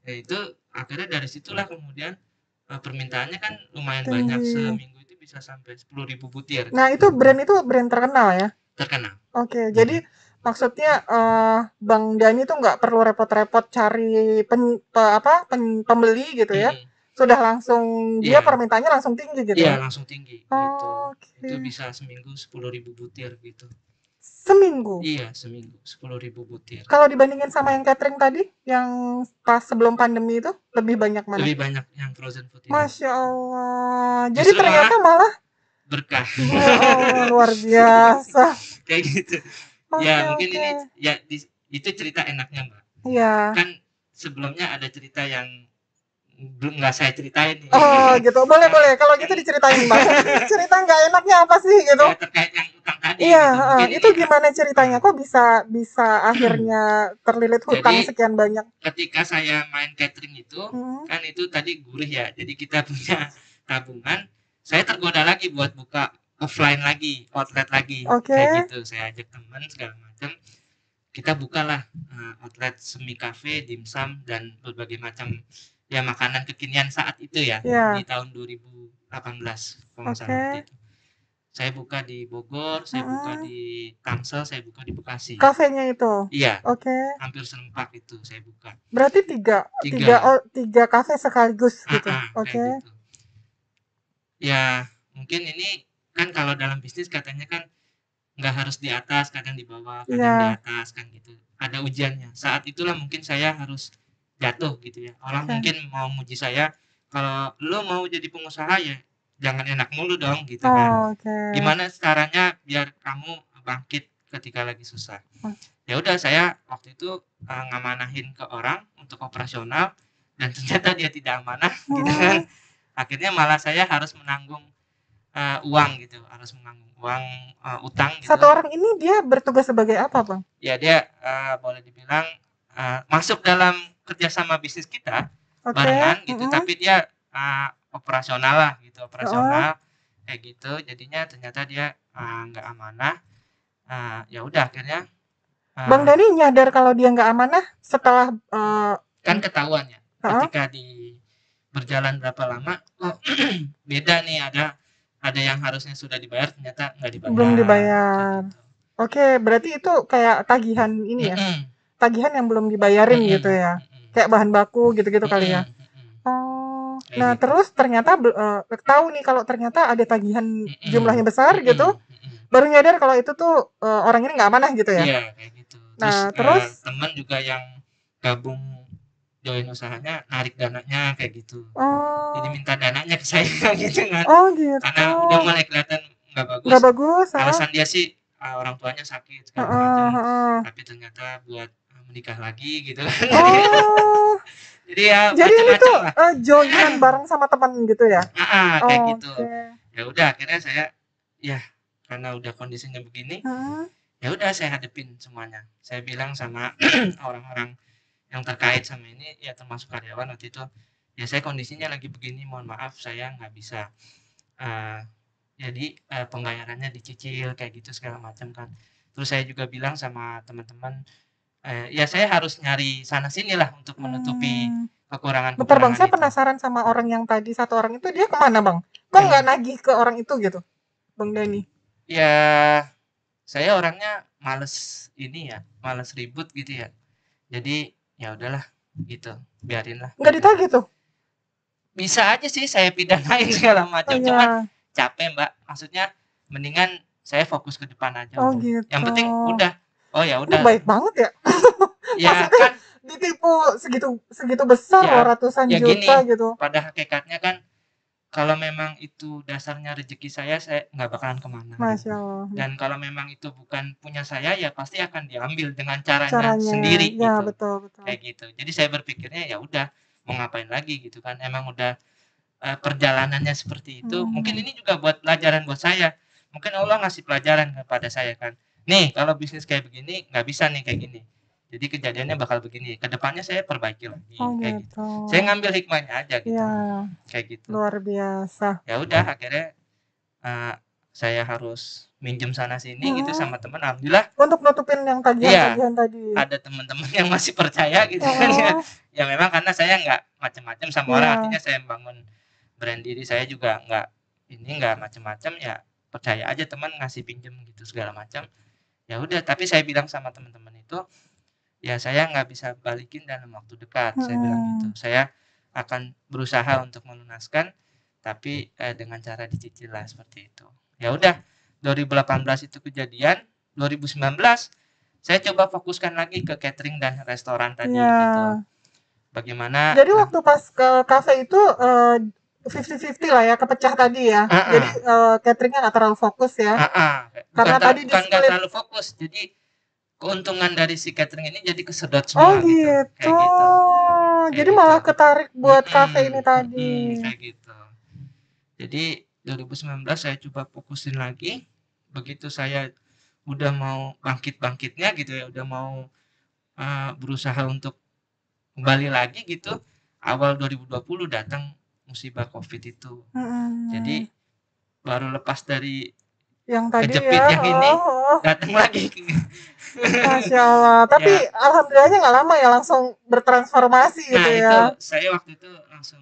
Ya itu akhirnya dari situlah kemudian permintaannya kan lumayan banyak, seminggu itu bisa sampai 10.000 butir. Nah itu brand terkenal ya? Terkenal. Oke, jadi Maksudnya Bang Dani tuh nggak perlu repot-repot cari pembeli gitu ya. Sudah langsung dia permintaannya langsung tinggi gitu. Iya, langsung tinggi gitu. Okay. Itu bisa seminggu 10.000 butir gitu. Seminggu? Iya, seminggu 10.000 butir. Kalau dibandingin sama yang catering tadi, yang pas sebelum pandemi itu, lebih banyak mana? Lebih banyak yang frozen food ini. Masya Allah. Jadi ternyata malah berkah. Ya Allah, luar biasa. Kayak gitu. Mungkin ini itu cerita enaknya, Mbak. Iya. Kan sebelumnya ada cerita yang belum nggak saya ceritain nih. Oh gitu, boleh. Kalau gitu diceritain, Bang. Cerita nggak enaknya apa sih gitu? Ya, terkait yang utang tadi. Iya, gitu. itu gimana ceritanya? Kok bisa akhirnya terlilit hutang sekian banyak? Ketika saya main catering itu, kan itu tadi gurih ya. Jadi kita punya tabungan. Saya tergoda lagi buat buka offline lagi, outlet lagi. Kayak gitu. Saya ajak teman segala macam. Kita bukalah outlet semi cafe, dimsum dan berbagai macam ya makanan kekinian saat itu ya. Di tahun 2018 kalau nggak salah itu. Saya buka di Bogor, saya buka di Tangsel, saya buka di Bekasi. Kafenya itu? Iya. Hampir serempak itu saya buka. Berarti tiga kafe sekaligus gitu? Gitu. Ya mungkin ini kan kalau dalam bisnis katanya kan nggak harus di atas, kadang di bawah, kadang di atas kan gitu. Ada ujiannya. Saat itulah mungkin saya harus jatuh gitu ya. Orang mungkin mau muji saya, kalau lo mau jadi pengusaha ya jangan enak mulu dong gitu kan. Gimana caranya biar kamu bangkit ketika lagi susah. Ya udah saya waktu itu ngamanahin ke orang untuk operasional dan ternyata dia tidak amanah gitu kan. Akhirnya malah saya harus menanggung uang gitu, harus menanggung uang utang gitu. Satu orang ini dia bertugas sebagai apa, Bang? Ya dia boleh dibilang masuk dalam kerjasama bisnis kita barengan gitu, tapi dia operasional lah gitu, kayak gitu. Jadinya ternyata dia nggak amanah. Ya udah akhirnya Bang Dani nyadar kalau dia nggak amanah setelah kan ketahuan ya ketika di berjalan berapa lama, beda nih, ada yang harusnya sudah dibayar ternyata nggak dibayar. Belum dibayar. Gitu. Berarti itu kayak tagihan ini ya? Tagihan yang belum dibayarin gitu ya? Kayak bahan baku gitu-gitu kali ya? Nah gitu. Terus ternyata tahu nih kalau ternyata ada tagihan jumlahnya besar gitu, baru nyadar kalau itu tuh orang ini nggak amanah gitu ya? Iya kayak gitu. Terus teman juga yang gabung join usahanya narik dananya kayak gitu. Jadi minta dananya ke saya gitu kan. Gitu. Karena udah mulai kelihatan nggak bagus. Alasan dia sih orang tuanya sakit segala macam. Tapi ternyata buat menikah lagi gitu. Jadi ya itu joinan bareng sama teman gitu ya? Kayak gitu. Ya udah akhirnya saya ya karena udah kondisinya begini, ya udah saya hadepin semuanya. Saya bilang sama orang-orang yang terkait sama ini ya termasuk karyawan waktu itu, ya saya kondisinya lagi begini, mohon maaf saya nggak bisa jadi pembayarannya dicicil kayak gitu segala macam kan. Terus saya juga bilang sama teman-teman ya saya harus nyari sana sini lah untuk menutupi kekurangan. Bentar Bang, saya penasaran sama orang yang tadi satu orang itu, dia kemana Bang? Kok nggak nagih ke orang itu gitu Bang Dani? Ya saya orangnya males ini ya, males ribut gitu ya, jadi ya udahlah gitu, biarin lah. Nggak ditagih tuh? Bisa aja sih saya pidanain segala macam, cuman capek Mbak, maksudnya mendingan saya fokus ke depan aja. Gitu. Yang penting udah, ya udah. Baik banget ya. Ya kan ditipu segitu besar ya, ratusan juta gini, gitu. Pada hakikatnya kan kalau memang itu dasarnya rezeki saya nggak bakalan kemana. Masya Allah. Dan kalau memang itu bukan punya saya, ya pasti akan diambil dengan caranya sendiri. Ya, gitu. Betul. Kayak gitu. Jadi saya berpikirnya ya udah mau ngapain lagi gitu kan. Emang udah perjalanannya seperti itu. Mungkin ini juga buat pelajaran buat saya. Mungkin Allah ngasih pelajaran kepada saya kan. Nih kalau bisnis kayak begini nggak bisa nih kayak gini. Jadi kejadiannya bakal begini. Kedepannya saya perbaiki lagi kayak gitu. Saya ngambil hikmahnya aja gitu. Ya, kayak gitu. Luar biasa. Ya udah akhirnya saya harus minjem sana sini gitu sama teman. Alhamdulillah. Untuk nutupin yang tagihan tadi. Ada teman-teman yang masih percaya gitu kan ya. Ya memang karena saya nggak macam-macam sama orang. Artinya saya membangun brand diri saya juga nggak macam-macam ya. Percaya aja teman ngasih pinjem gitu segala macam. Ya udah, tapi saya bilang sama teman-teman itu, ya saya nggak bisa balikin dalam waktu dekat. Saya bilang gitu. Saya akan berusaha untuk melunaskan, tapi dengan cara dicicil lah seperti itu. Ya udah, 2018 itu kejadian, 2019 saya coba fokuskan lagi ke catering dan restoran tadi gitu. Bagaimana? Jadi waktu pas ke kafe itu 50-50 lah ya, kepecah tadi ya. Jadi cateringnya nggak terlalu fokus ya. Karena tadi bukan nggak terlalu fokus, jadi keuntungan dari si catering ini jadi kesedot semua gitu. Kayak gitu. Jadi malah ketarik buat kafe ini tadi. Kayak gitu. Jadi 2019 saya coba fokusin lagi. Begitu saya udah mau bangkit-bangkitnya gitu ya, udah mau berusaha untuk kembali lagi gitu. Awal 2020 datang musibah COVID itu. Jadi baru lepas dari yang tadi kejepit ya, yang ini datang lagi. Masya Allah. Tapi alhamdulillahnya nggak lama ya, langsung bertransformasi gitu ya. Nah itu saya waktu itu langsung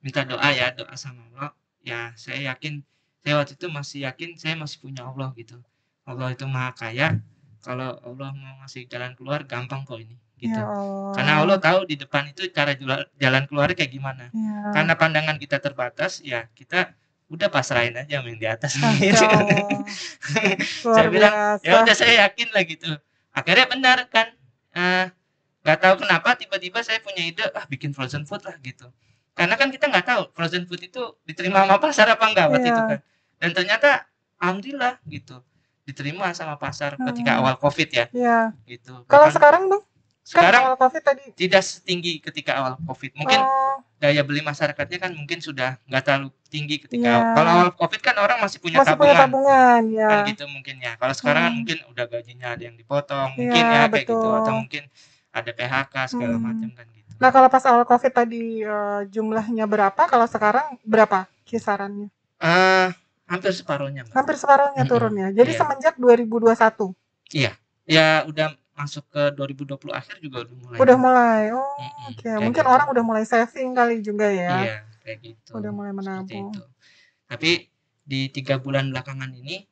minta doa sama Allah. Ya saya yakin, saya waktu itu masih yakin saya masih punya Allah gitu. Allah itu maha kaya. Kalau Allah mau ngasih jalan keluar, gampang kok ini gitu. Ya, karena Allah tahu di depan itu cara jalan keluarnya kayak gimana. Ya. Karena pandangan kita terbatas, ya kita udah pasrahin aja yang di atas. Saya bilang, ya udah saya yakin lah gitu. Akhirnya benar kan. Nggak tahu kenapa tiba-tiba saya punya ide, bikin frozen food lah gitu. Karena kan kita nggak tahu frozen food itu diterima sama pasar apa enggak waktu itu kan. Dan ternyata alhamdulillah gitu. Diterima sama pasar ketika awal COVID ya. Gitu. Kalau sekarang Bang? Sekarang awal COVID tadi tidak setinggi ketika awal COVID. Mungkin daya beli masyarakatnya kan mungkin sudah nggak terlalu tinggi ketika kalau awal COVID kan orang masih punya tabungan ya. Kan gitu mungkin ya. Kalau sekarang kan mungkin udah gajinya ada yang dipotong mungkin ya kayak gitu, atau mungkin ada PHK segala macam kan gitu. Nah kalau pas awal COVID tadi jumlahnya berapa? Kalau sekarang berapa kisarannya? Hampir separuhnya. Mbak. Hampir separuhnya turun ya. Jadi semenjak 2021. Iya. Ya udah masuk ke 2020 akhir juga udah mulai. Udah mulai. Oke. Mungkin gitu. Orang udah mulai saving kali juga ya. Iya, kayak gitu. Udah mulai menabung. Tapi di 3 bulan belakangan ini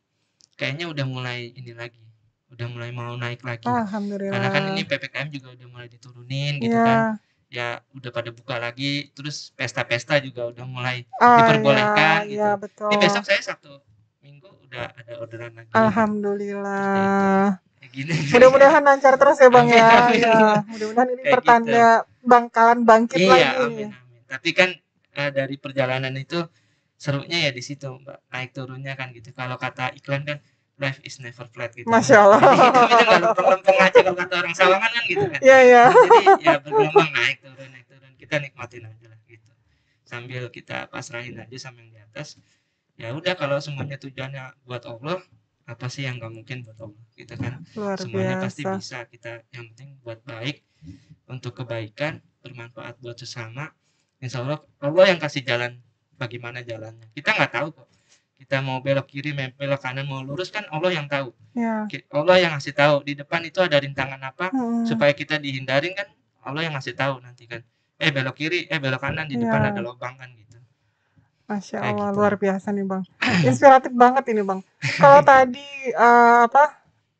kayaknya udah mulai ini lagi. Udah mulai mau naik lagi. Alhamdulillah. Karena kan ini PPKM juga udah mulai diturunin gitu kan. Ya udah pada buka lagi, terus pesta-pesta juga udah mulai diperbolehkan gitu. Betul. Ini besok saya Sabtu Minggu udah ada orderan lagi. Alhamdulillah. Gini. Mudah-mudahan lancar terus ya Bang ya. Mudah-mudahan ini pertanda bangkalan bangkit lagi. Amin. Tapi kan dari perjalanan itu serunya ya di situ Mbak, naik turunnya kan gitu. Kalau kata iklan kan life is never flat gitu. Masya Allah. Jadi kita nggak lempeng-lempeng aja kalau kata orang Sawangan kan gitu kan. Iya. Jadi ya bergelombang naik turun. Kita nikmatin aja lah gitu. Sambil kita pasrahin aja sama yang di atas. Ya udah kalau semuanya tujuannya buat Allah, apa sih yang nggak mungkin buat Allah gitu kan. Semuanya pasti bisa. Kita yang penting buat baik, untuk kebaikan, bermanfaat buat sesama. Insya Allah yang kasih jalan bagaimana jalannya. Kita nggak tahu kok. Kita mau belok kiri, belok kanan, mau lurus kan Allah yang tahu. Allah yang ngasih tahu di depan itu ada rintangan apa supaya kita dihindarin kan Allah yang ngasih tahu nanti kan. Belok kiri, belok kanan, di depan ada lubang kan gitu. Masya Allah, gitu. Luar biasa nih Bang. Inspiratif banget ini Bang. Kalau tadi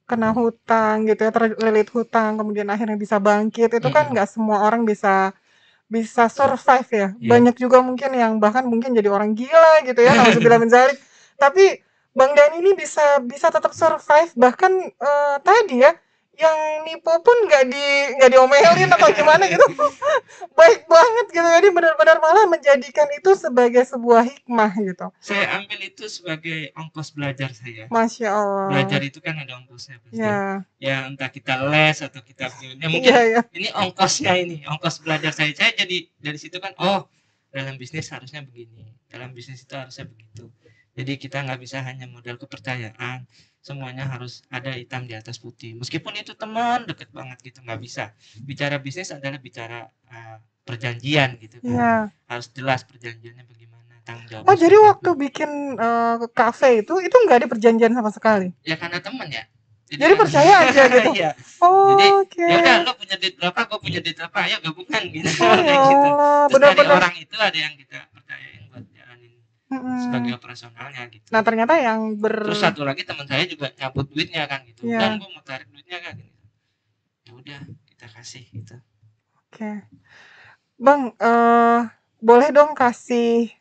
kena hutang gitu ya, terlilit hutang, kemudian akhirnya bisa bangkit, itu kan nggak semua orang bisa survive ya. Banyak juga mungkin yang bahkan mungkin jadi orang gila gitu ya, nauzubillah min dzalik. Tapi Bang Dani ini bisa tetap survive, bahkan tadi ya yang nipu pun nggak diomelin atau gimana gitu. Baik banget gitu. Jadi benar-benar malah menjadikan itu sebagai sebuah hikmah gitu. Saya ambil itu sebagai ongkos belajar saya. Masya Allah. Belajar itu kan ada ongkosnya pasti. Ya entah kita les atau kita mungkin ini ongkosnya, ini ongkos belajar saya. Saya jadi dari situ kan dalam bisnis harusnya begini, dalam bisnis itu harusnya begitu. Jadi kita nggak bisa hanya modal kepercayaan, semuanya harus ada hitam di atas putih. Meskipun itu teman deket banget gitu, nggak bisa. Bicara bisnis adalah bicara perjanjian gitu kan. Harus jelas perjanjiannya bagaimana, tanggung jawab. Jadi waktu bikin kafe itu nggak ada perjanjian sama sekali? Ya karena teman ya. Jadi percaya aja gitu. Iya. Jadi ya udah lo punya duit berapa, gue punya duit berapa, ayo gabungan gitu. Kayak gitu. Terus dari orang itu ada yang kita percayain buat jalanin sebagai operasionalnya gitu. Nah ternyata yang terus satu lagi teman saya juga nyabut duitnya kan gitu, dan gue mau tarik duitnya kan gitu. Ya udah kita kasih gitu. Oke. Bang, boleh dong kasih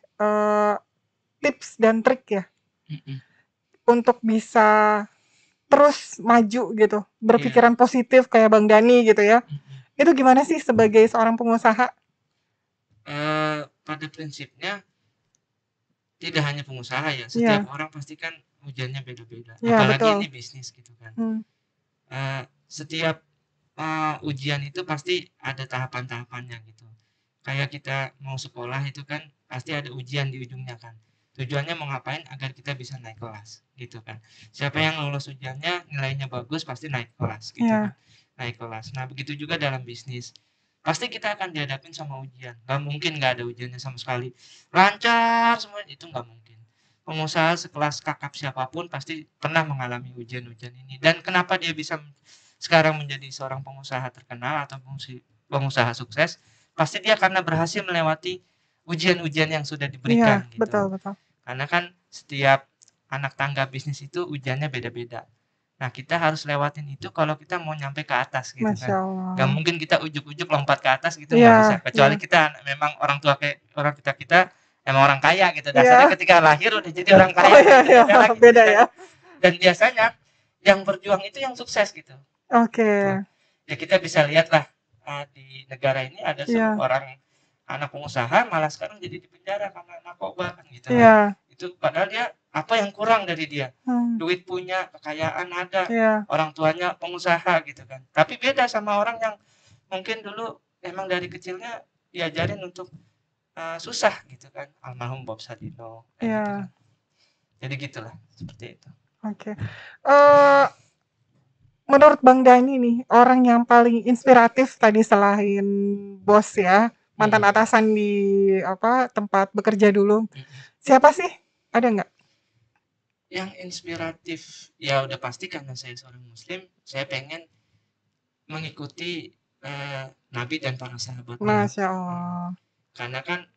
tips dan trik ya untuk bisa terus maju gitu, berpikiran positif kayak Bang Dani gitu ya. Itu gimana sih sebagai seorang pengusaha? Pada prinsipnya tidak hanya pengusaha ya, setiap orang pasti kan ujiannya beda-beda. Apalagi betul. Ini bisnis gitu kan. Setiap ujian itu pasti ada tahapan-tahapannya gitu. Kayak kita mau sekolah itu kan pasti ada ujian di ujungnya kan. Tujuannya mau ngapain agar kita bisa naik kelas gitu kan. Siapa yang lolos ujiannya nilainya bagus pasti naik kelas gitu kan. Naik kelas. Nah begitu juga dalam bisnis. Pasti kita akan dihadapin sama ujian. Gak mungkin gak ada ujiannya sama sekali. Lancar semua itu gak mungkin. Pengusaha sekelas kakap siapapun pasti pernah mengalami ujian-ujian ini. Dan kenapa dia bisa sekarang menjadi seorang pengusaha terkenal atau pengusaha sukses? Pasti dia karena berhasil melewati ujian-ujian yang sudah diberikan. Gitu. Betul. Karena kan setiap anak tangga bisnis itu ujiannya beda-beda. Nah kita harus lewatin itu kalau kita mau nyampe ke atas gitu kan. Gak mungkin kita ujuk-ujuk lompat ke atas gitu, gak bisa. Kecuali kita memang orang tua kayak orang kita emang orang kaya gitu. Dasarnya ketika lahir udah jadi orang kaya. Beda ya. Dan biasanya yang berjuang itu yang sukses gitu. Oke. Ya kita bisa lihat lah di negara ini ada seorang anak pengusaha malah sekarang jadi di penjara karena narkoba kan gitu. Itu padahal dia apa yang kurang dari dia? Duit punya, kekayaan ada, orang tuanya pengusaha gitu kan. Tapi beda sama orang yang mungkin dulu emang dari kecilnya diajarin untuk susah gitu kan. Almarhum Bob Sadino. Gitu kan. Jadi gitulah, seperti itu. Oke. Menurut Bang Dani nih, orang yang paling inspiratif tadi selain bos ya, mantan atasan di tempat bekerja dulu. Siapa sih? Ada nggak? Yang inspiratif ya udah pasti karena saya seorang muslim, saya pengen mengikuti Nabi dan para sahabat. Masya Allah. Karena kan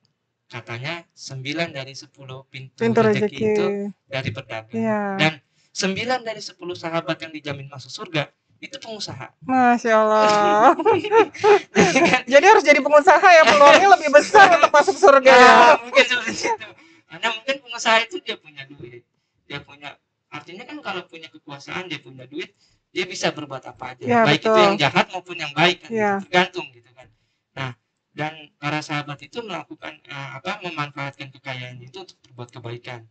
katanya 9 dari 10 pintu rezeki itu dari pedagang. Dan 9 dari 10 sahabat yang dijamin masuk surga itu pengusaha. Masya Allah. Jadi harus jadi pengusaha ya, peluangnya lebih besar untuk masuk surga. Mungkin seperti itu. Karena mungkin pengusaha itu dia punya duit. Dia punya, artinya kan kalau punya kekuasaan, dia punya duit, dia bisa berbuat apa aja, baik betul. Itu yang jahat maupun yang baik kan, tergantung gitu kan. Nah, dan para sahabat itu melakukan memanfaatkan kekayaannya itu untuk berbuat kebaikan,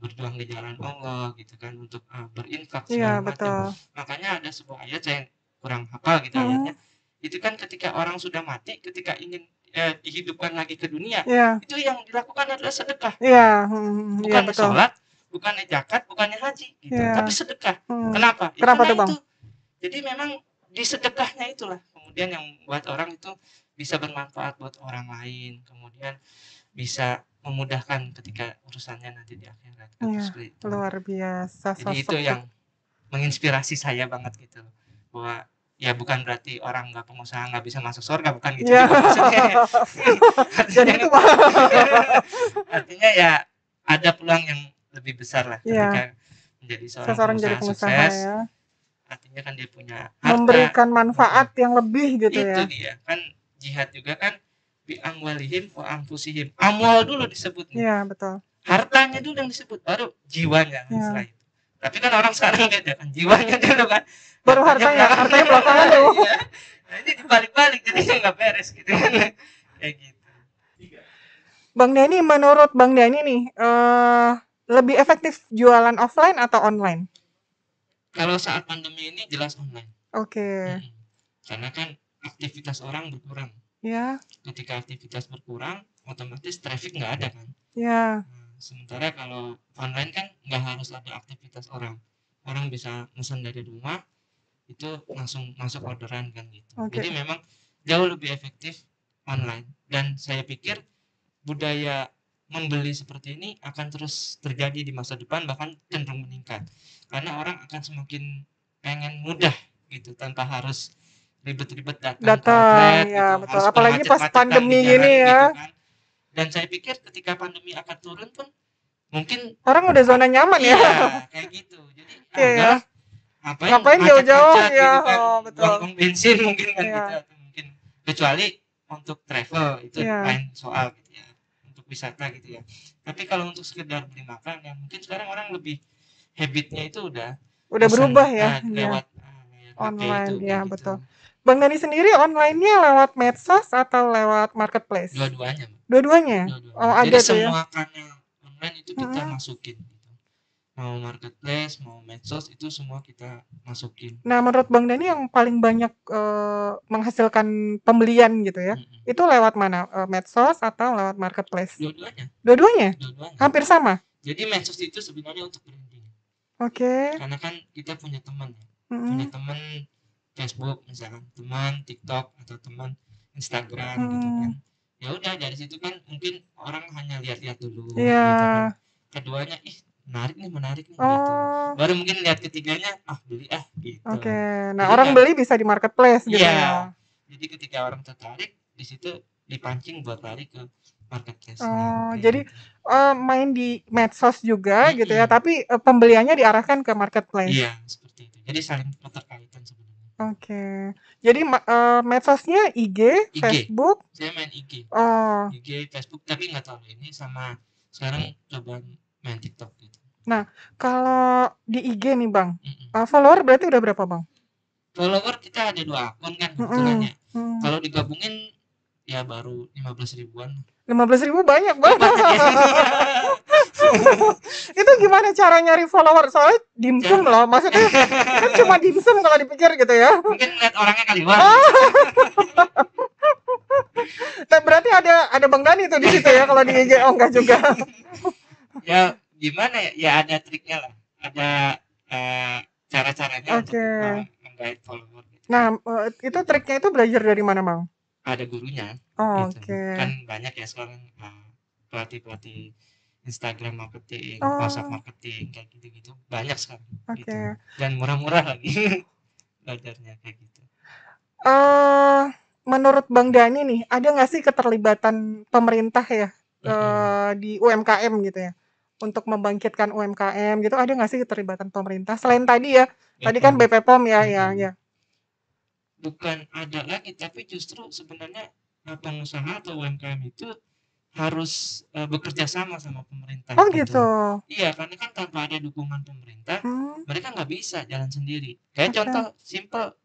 berjuang di jalan Allah gitu kan, untuk berinfak segala macam. Makanya ada sebuah ayat saya kurang hafal gitu ayatnya. Itu kan ketika orang sudah mati, ketika ingin dihidupkan lagi ke dunia, itu yang dilakukan adalah sedekah. Bukan sholat, bukannya zakat, bukannya haji gitu. Tapi sedekah. Kenapa? Kenapa tuh Bang? Itu. Jadi memang di sedekahnya itulah kemudian yang membuat orang itu bisa bermanfaat buat orang lain, kemudian bisa memudahkan ketika urusannya nanti di akhirat. Luar biasa. Jadi itu yang menginspirasi saya banget gitu. Bahwa ya bukan berarti orang nggak pengusaha nggak bisa masuk surga, bukan gitu. Artinya ya ada peluang yang lebih besar lah ketika menjadi seorang pengusaha sukses. Artinya kan dia punya harta, memberikan manfaat yang lebih gitu itu dia kan. Jihad juga kan bi amwalihim wa anfusihim. Amwal dulu disebut nih. Iya, betul. Hartanya dulu yang disebut, baru jiwanya setelah itu. Tapi kan orang sekarang beda kan, jiwanya dulu kan. Baru hartanya belakangan dulu. Nah, ini dibalik-balik jadi nggak beres gitu kan. Kayak gitu. Bang Dani, menurut Bang Dani nih, lebih efektif jualan offline atau online? Kalau saat pandemi ini jelas online. Oke. Karena kan aktivitas orang berkurang. Ketika aktivitas berkurang, otomatis traffic nggak ada kan. Sementara kalau online kan nggak harus ada aktivitas orang. Orang bisa pesan dari rumah, itu langsung masuk orderan kan gitu. Jadi memang jauh lebih efektif online. Dan saya pikir budaya membeli seperti ini akan terus terjadi di masa depan, bahkan cenderung meningkat. Karena orang akan semakin pengen mudah gitu, tanpa harus ribet-ribet datang outlet, ya gitu. Betul. Apalagi pas pandemi gini ya. Gitu kan. Dan saya pikir ketika pandemi akan turun pun mungkin orang udah zona nyaman ya. iya kayak gitu. Jadi Iya, ngapain jauh-jauh macet-macet ya. gitu kan, Oh, betul. buang-buang bensin mungkin kan Iya. gitu, atau mungkin kecuali untuk travel itu Iya. lain soal gitu ya, untuk wisata gitu ya. Tapi kalau untuk sekedar beli makan ya mungkin sekarang orang lebih habitnya itu udah pesan, berubah ya. lewat Online itu, ya, gitu. betul. Bang Dani sendiri online-nya lewat medsos atau lewat marketplace? Dua-duanya. Dua-duanya. Oh, Jadi ada tuh ya. semua kanal online itu kita masukin gitu. Mau marketplace, mau medsos itu semua kita masukin. Nah, menurut Bang Dani yang paling banyak menghasilkan pembelian gitu ya, itu lewat mana? Medsos atau lewat marketplace? Dua-duanya. Dua-duanya? Hampir sama? Jadi medsos itu sebenarnya untuk branding. Oke. Karena kan kita punya teman ya. Punya teman Facebook misalkan, teman TikTok atau teman Instagram gitu kan. Ya udah dari situ kan mungkin orang hanya lihat-lihat dulu gitu kan. Keduanya menarik nih gitu. Baru mungkin lihat ketiganya beli gitu. Oke. Nah, Jadi orang beli bisa di marketplace gitu ya. Jadi ketika orang tertarik di situ dipancing buat lari ke marketplace. Jadi main di medsos juga gitu ya, tapi pembeliannya diarahkan ke marketplace. Iya, seperti itu. Jadi saling keterkaitan sebenarnya. Oke. Jadi medsosnya IG, Facebook. Saya main IG. Oh. IG, Facebook, tapi nggak tahu ini sama sekarang coba main TikTok gitu. Nah, kalau di IG nih Bang, follower berarti udah berapa Bang? Follower kita ada 2 akun kan kebetulannya. Kalau digabungin ya baru 15 ribuan. 15.000 banyak Bang. Itu gimana cara nyari follower? Soalnya dimsum loh, maksudnya kan cuma dimsum kalau dipikir gitu ya. Mungkin lihat orangnya kali Bang. Nah, berarti ada Bang Dani tuh di situ ya kalau di IG. Oh, enggak juga. Ya gimana ya? Ya ada triknya lah. Ada cara-caranya untuk menggait follower gitu. Nah, itu triknya itu belajar dari mana Bang? Ada gurunya. Oke. Kan banyak ya sekarang pelatih Instagram marketing, WhatsApp marketing kayak gitu-gitu. Banyak sekarang gitu. Dan murah-murah lagi belajarnya kayak gitu. Menurut Bang Dani nih, ada nggak sih keterlibatan pemerintah ya di UMKM gitu ya? Untuk membangkitkan UMKM gitu, ada nggak sih keterlibatan pemerintah? Selain tadi ya, tadi kan BPOM ya. Bukan ada lagi, tapi justru sebenarnya pengusaha atau UMKM itu harus bekerja sama pemerintah. Oh gitu. Iya, karena kan tanpa ada dukungan pemerintah, mereka nggak bisa jalan sendiri. Kayak contoh simple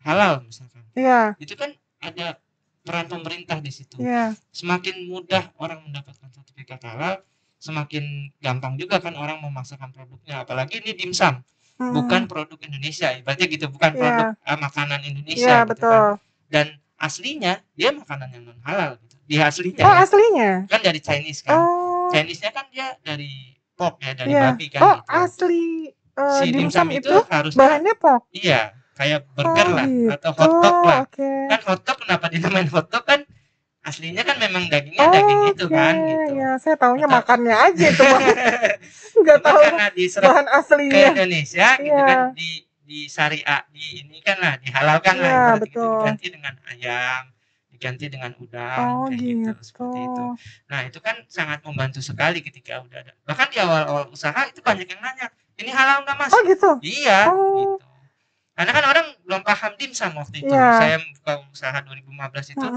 halal misalkan. Iya. Itu kan ada peran pemerintah di situ. Iya. Semakin mudah orang mendapatkan sertifikat halal, semakin gampang juga kan orang memasarkan produknya. Apalagi ini dimsum, bukan produk Indonesia, ibaratnya gitu, bukan produk makanan Indonesia gitu kan. Dan aslinya dia makanan yang non halal gitu. Di aslinya. Oh, aslinya. Kan dari Chinese kan. Chinese-nya kan dia dari pork ya, dari babi kan gitu. Asli si dimsum itu harus bahannya pork. Iya, kayak burger lah atau hotdog lah. Kan hotdog kenapa dinamain hotdog kan aslinya kan memang dagingnya daging itu kan gitu. Ya, saya taunya makannya aja itu Bang. Enggak tahu bahan aslinya ke Indonesia gitu kan, di syariah di ini kan lah dihalalkan lah gitu, diganti dengan ayam, diganti dengan udang kayak gitu seperti itu. Nah, itu kan sangat membantu sekali ketika udah ada. Bahkan di awal-awal usaha itu banyak yang nanya, "Ini halal enggak, Mas?" Oh gitu. Iya, gitu. Karena kan orang belum paham dimsum waktu itu. Saya buka usaha 2015 itu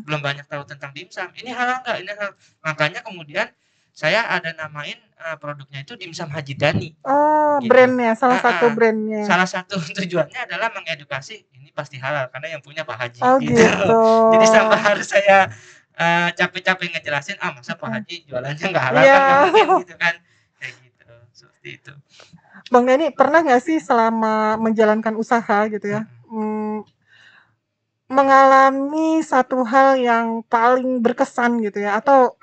belum banyak tahu tentang dimsum. Ini halal enggak? Ini halal. Makanya kemudian saya ada namain produknya itu Dimsum Haji Dani. Oh, gitu. Brandnya, salah satu brandnya. Salah satu tujuannya adalah mengedukasi ini pasti halal karena yang punya Pak Haji. Oh gitu. Jadi sampai harus saya capek-capek ngejelasin, masa Pak Haji jualannya nggak halal kan mungkin gitu kan. Kayak gitu, seperti itu. Bang Dani, pernah nggak sih selama menjalankan usaha gitu ya, mengalami satu hal yang paling berkesan gitu ya, atau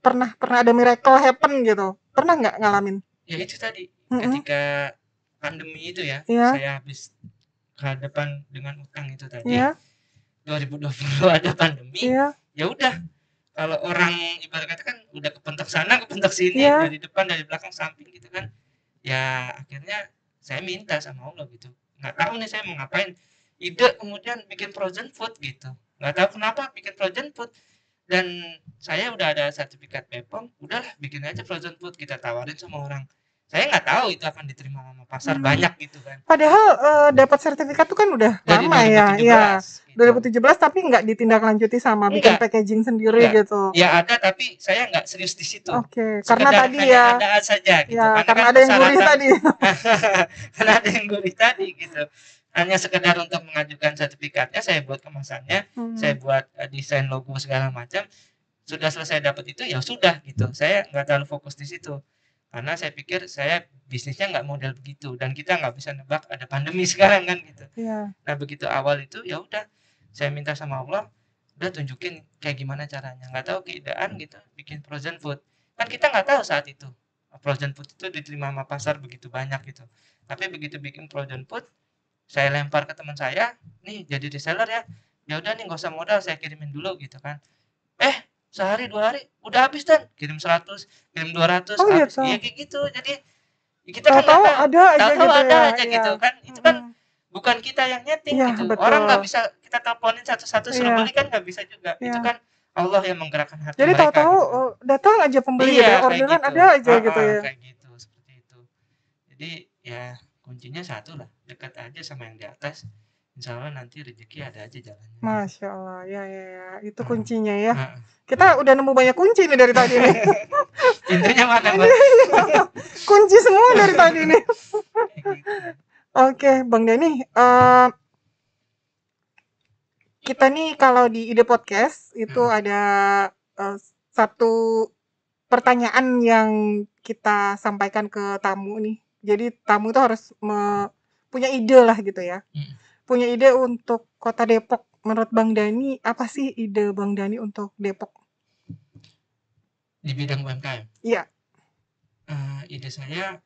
pernah ada miracle happen gitu, pernah nggak ngalamin? Ya itu tadi, ketika pandemi itu ya, saya habis berhadapan dengan utang itu tadi. 2020 ada pandemi, ya udah. Kalau orang ibarat kata kan udah kepentok sana, kepentok sini, dari depan, dari belakang, samping gitu kan. Ya akhirnya saya minta sama Allah gitu. Nggak tahu nih saya mau ngapain. Ide kemudian bikin frozen food gitu. Nggak tahu kenapa bikin frozen food. Dan saya udah ada sertifikat BPOM, udahlah bikin aja frozen food, kita tawarin sama orang. Saya nggak tahu itu akan diterima sama pasar banyak gitu kan. Padahal dapat sertifikat itu kan udah dari lama 2017, ya. gitu. 2017 tapi nggak ditindaklanjuti sama bikin packaging sendiri gitu. Ya ada, tapi saya nggak serius di situ. Oke, karena tadi ya ada saja gitu. Ya, karena kan ada yang gurih tadi. Karena ada yang gurih tadi gitu. Hanya sekedar untuk mengajukan sertifikatnya, saya buat kemasannya, saya buat desain logo segala macam. Sudah selesai dapat itu ya sudah gitu. Saya nggak terlalu fokus di situ. Karena saya pikir saya bisnisnya nggak model begitu, dan kita nggak bisa nebak ada pandemi sekarang kan gitu. Iya. Nah begitu awal itu ya udah, saya minta sama Allah, udah tunjukin kayak gimana caranya. Nggak tahu keidaan gitu bikin frozen food, kan kita nggak tahu saat itu frozen food itu diterima sama pasar begitu banyak gitu. Tapi begitu bikin frozen food, saya lempar ke teman saya, nih jadi reseller ya udah nih nggak usah modal, saya kirimin dulu gitu kan. Sehari 2 hari udah habis, dan kirim 100, kirim 200, habis. Gitu. Ya kayak gitu. Jadi kita kan tahu ada aja gitu kan. Itu kan bukan kita yang nyeting gitu. Betul. Orang nggak bisa kita teleponin satu-satu suruh beli kan nggak bisa juga. Itu kan Allah yang menggerakkan hati Jadi mereka. Jadi tahu-tahu datang aja pembeli gitu, orderan gitu. ada aja gitu ya. Kayak gitu, seperti itu. Jadi ya kuncinya satu lah, dekat aja sama yang di atas. Insya Allah nanti rezeki ada aja jalannya. Masya Allah, ya itu kuncinya ya. Kita udah nemu banyak kunci nih dari tadi nih. Pintunya mana, Mbak? Kunci semua dari tadi nih. Oke, Bang Dani, kita nih kalau di Ide Podcast itu ada satu pertanyaan yang kita sampaikan ke tamu nih. Jadi tamu itu harus punya ide lah gitu ya. Punya ide untuk Kota Depok. Menurut Bang Dani, apa sih ide Bang Dani untuk Depok? Di bidang UMKM? Iya. Ide saya,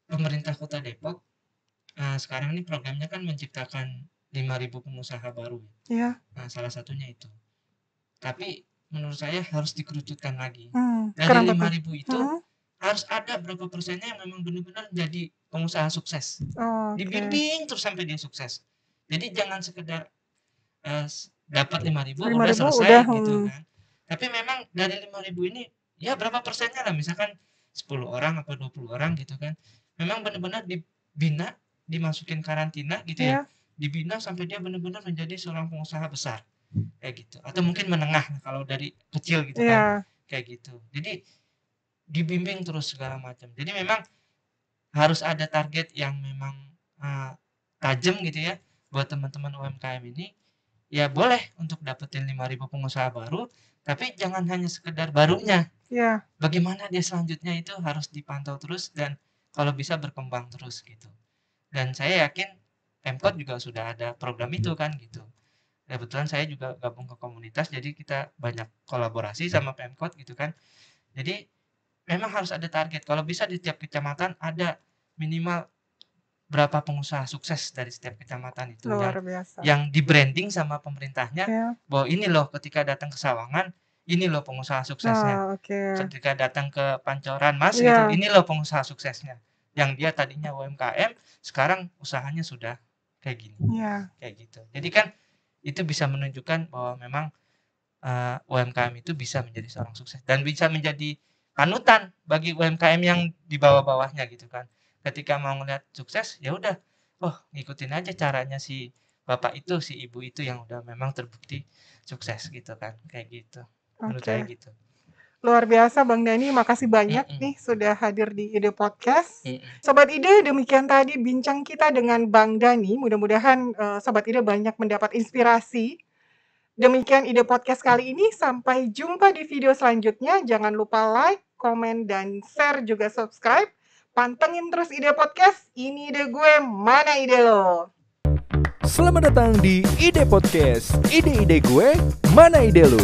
pemerintah Kota Depok sekarang ini programnya kan menciptakan 5.000 pengusaha baru. Iya. Nah, salah satunya itu. Tapi menurut saya harus dikerucutkan lagi. Dari 5.000 itu harus ada berapa persennya yang memang benar-benar jadi pengusaha sukses. Dibimbing terus sampai dia sukses. Jadi jangan sekedar dapat 5.000 udah selesai gitu kan. Tapi memang dari 5.000 ini ya berapa persennya lah, misalkan 10 orang atau 20 orang gitu kan. Memang benar-benar dibina, dimasukin karantina gitu ya. Dibina sampai dia benar-benar menjadi seorang pengusaha besar. Kayak gitu. Atau mungkin menengah kalau dari kecil gitu kan. Kayak gitu. Jadi dibimbing terus segala macam. Jadi memang harus ada target yang memang tajam gitu ya buat teman-teman UMKM ini. Ya boleh untuk dapetin 5.000 pengusaha baru, tapi jangan hanya sekedar barunya. Bagaimana dia selanjutnya itu harus dipantau terus, dan kalau bisa berkembang terus gitu. Dan saya yakin Pemkot juga sudah ada program itu kan gitu. Kebetulan saya juga gabung ke komunitas, jadi kita banyak kolaborasi sama Pemkot gitu kan. Jadi memang harus ada target. Kalau bisa di setiap kecamatan ada minimal berapa pengusaha sukses dari setiap kecamatan itu. Luar biasa. Yang di branding sama pemerintahnya, bahwa ini loh ketika datang ke Sawangan, ini loh pengusaha suksesnya. Ketika datang ke Pancoran Mas gitu, ini loh pengusaha suksesnya. Yang dia tadinya UMKM, sekarang usahanya sudah kayak gini. Kayak gitu. Jadi kan itu bisa menunjukkan bahwa memang UMKM itu bisa menjadi seorang sukses dan bisa menjadi panutan bagi UMKM yang di bawah-bawahnya gitu kan. Ketika mau ngeliat sukses, ya udah, ngikutin aja caranya si bapak itu, si ibu itu yang udah memang terbukti sukses gitu kan, kayak gitu. Menurut saya gitu. Luar biasa Bang Dani, makasih banyak nih sudah hadir di Ide Podcast. Sobat Ide, demikian tadi bincang kita dengan Bang Dani. Mudah-mudahan Sobat Ide banyak mendapat inspirasi. Demikian Ide Podcast kali ini, sampai jumpa di video selanjutnya. Jangan lupa like, komen, dan share, juga subscribe. Pantengin terus Ide Podcast, ini ide gue, mana ide lo? Selamat datang di Ide Podcast, ide-ide gue, mana ide lo?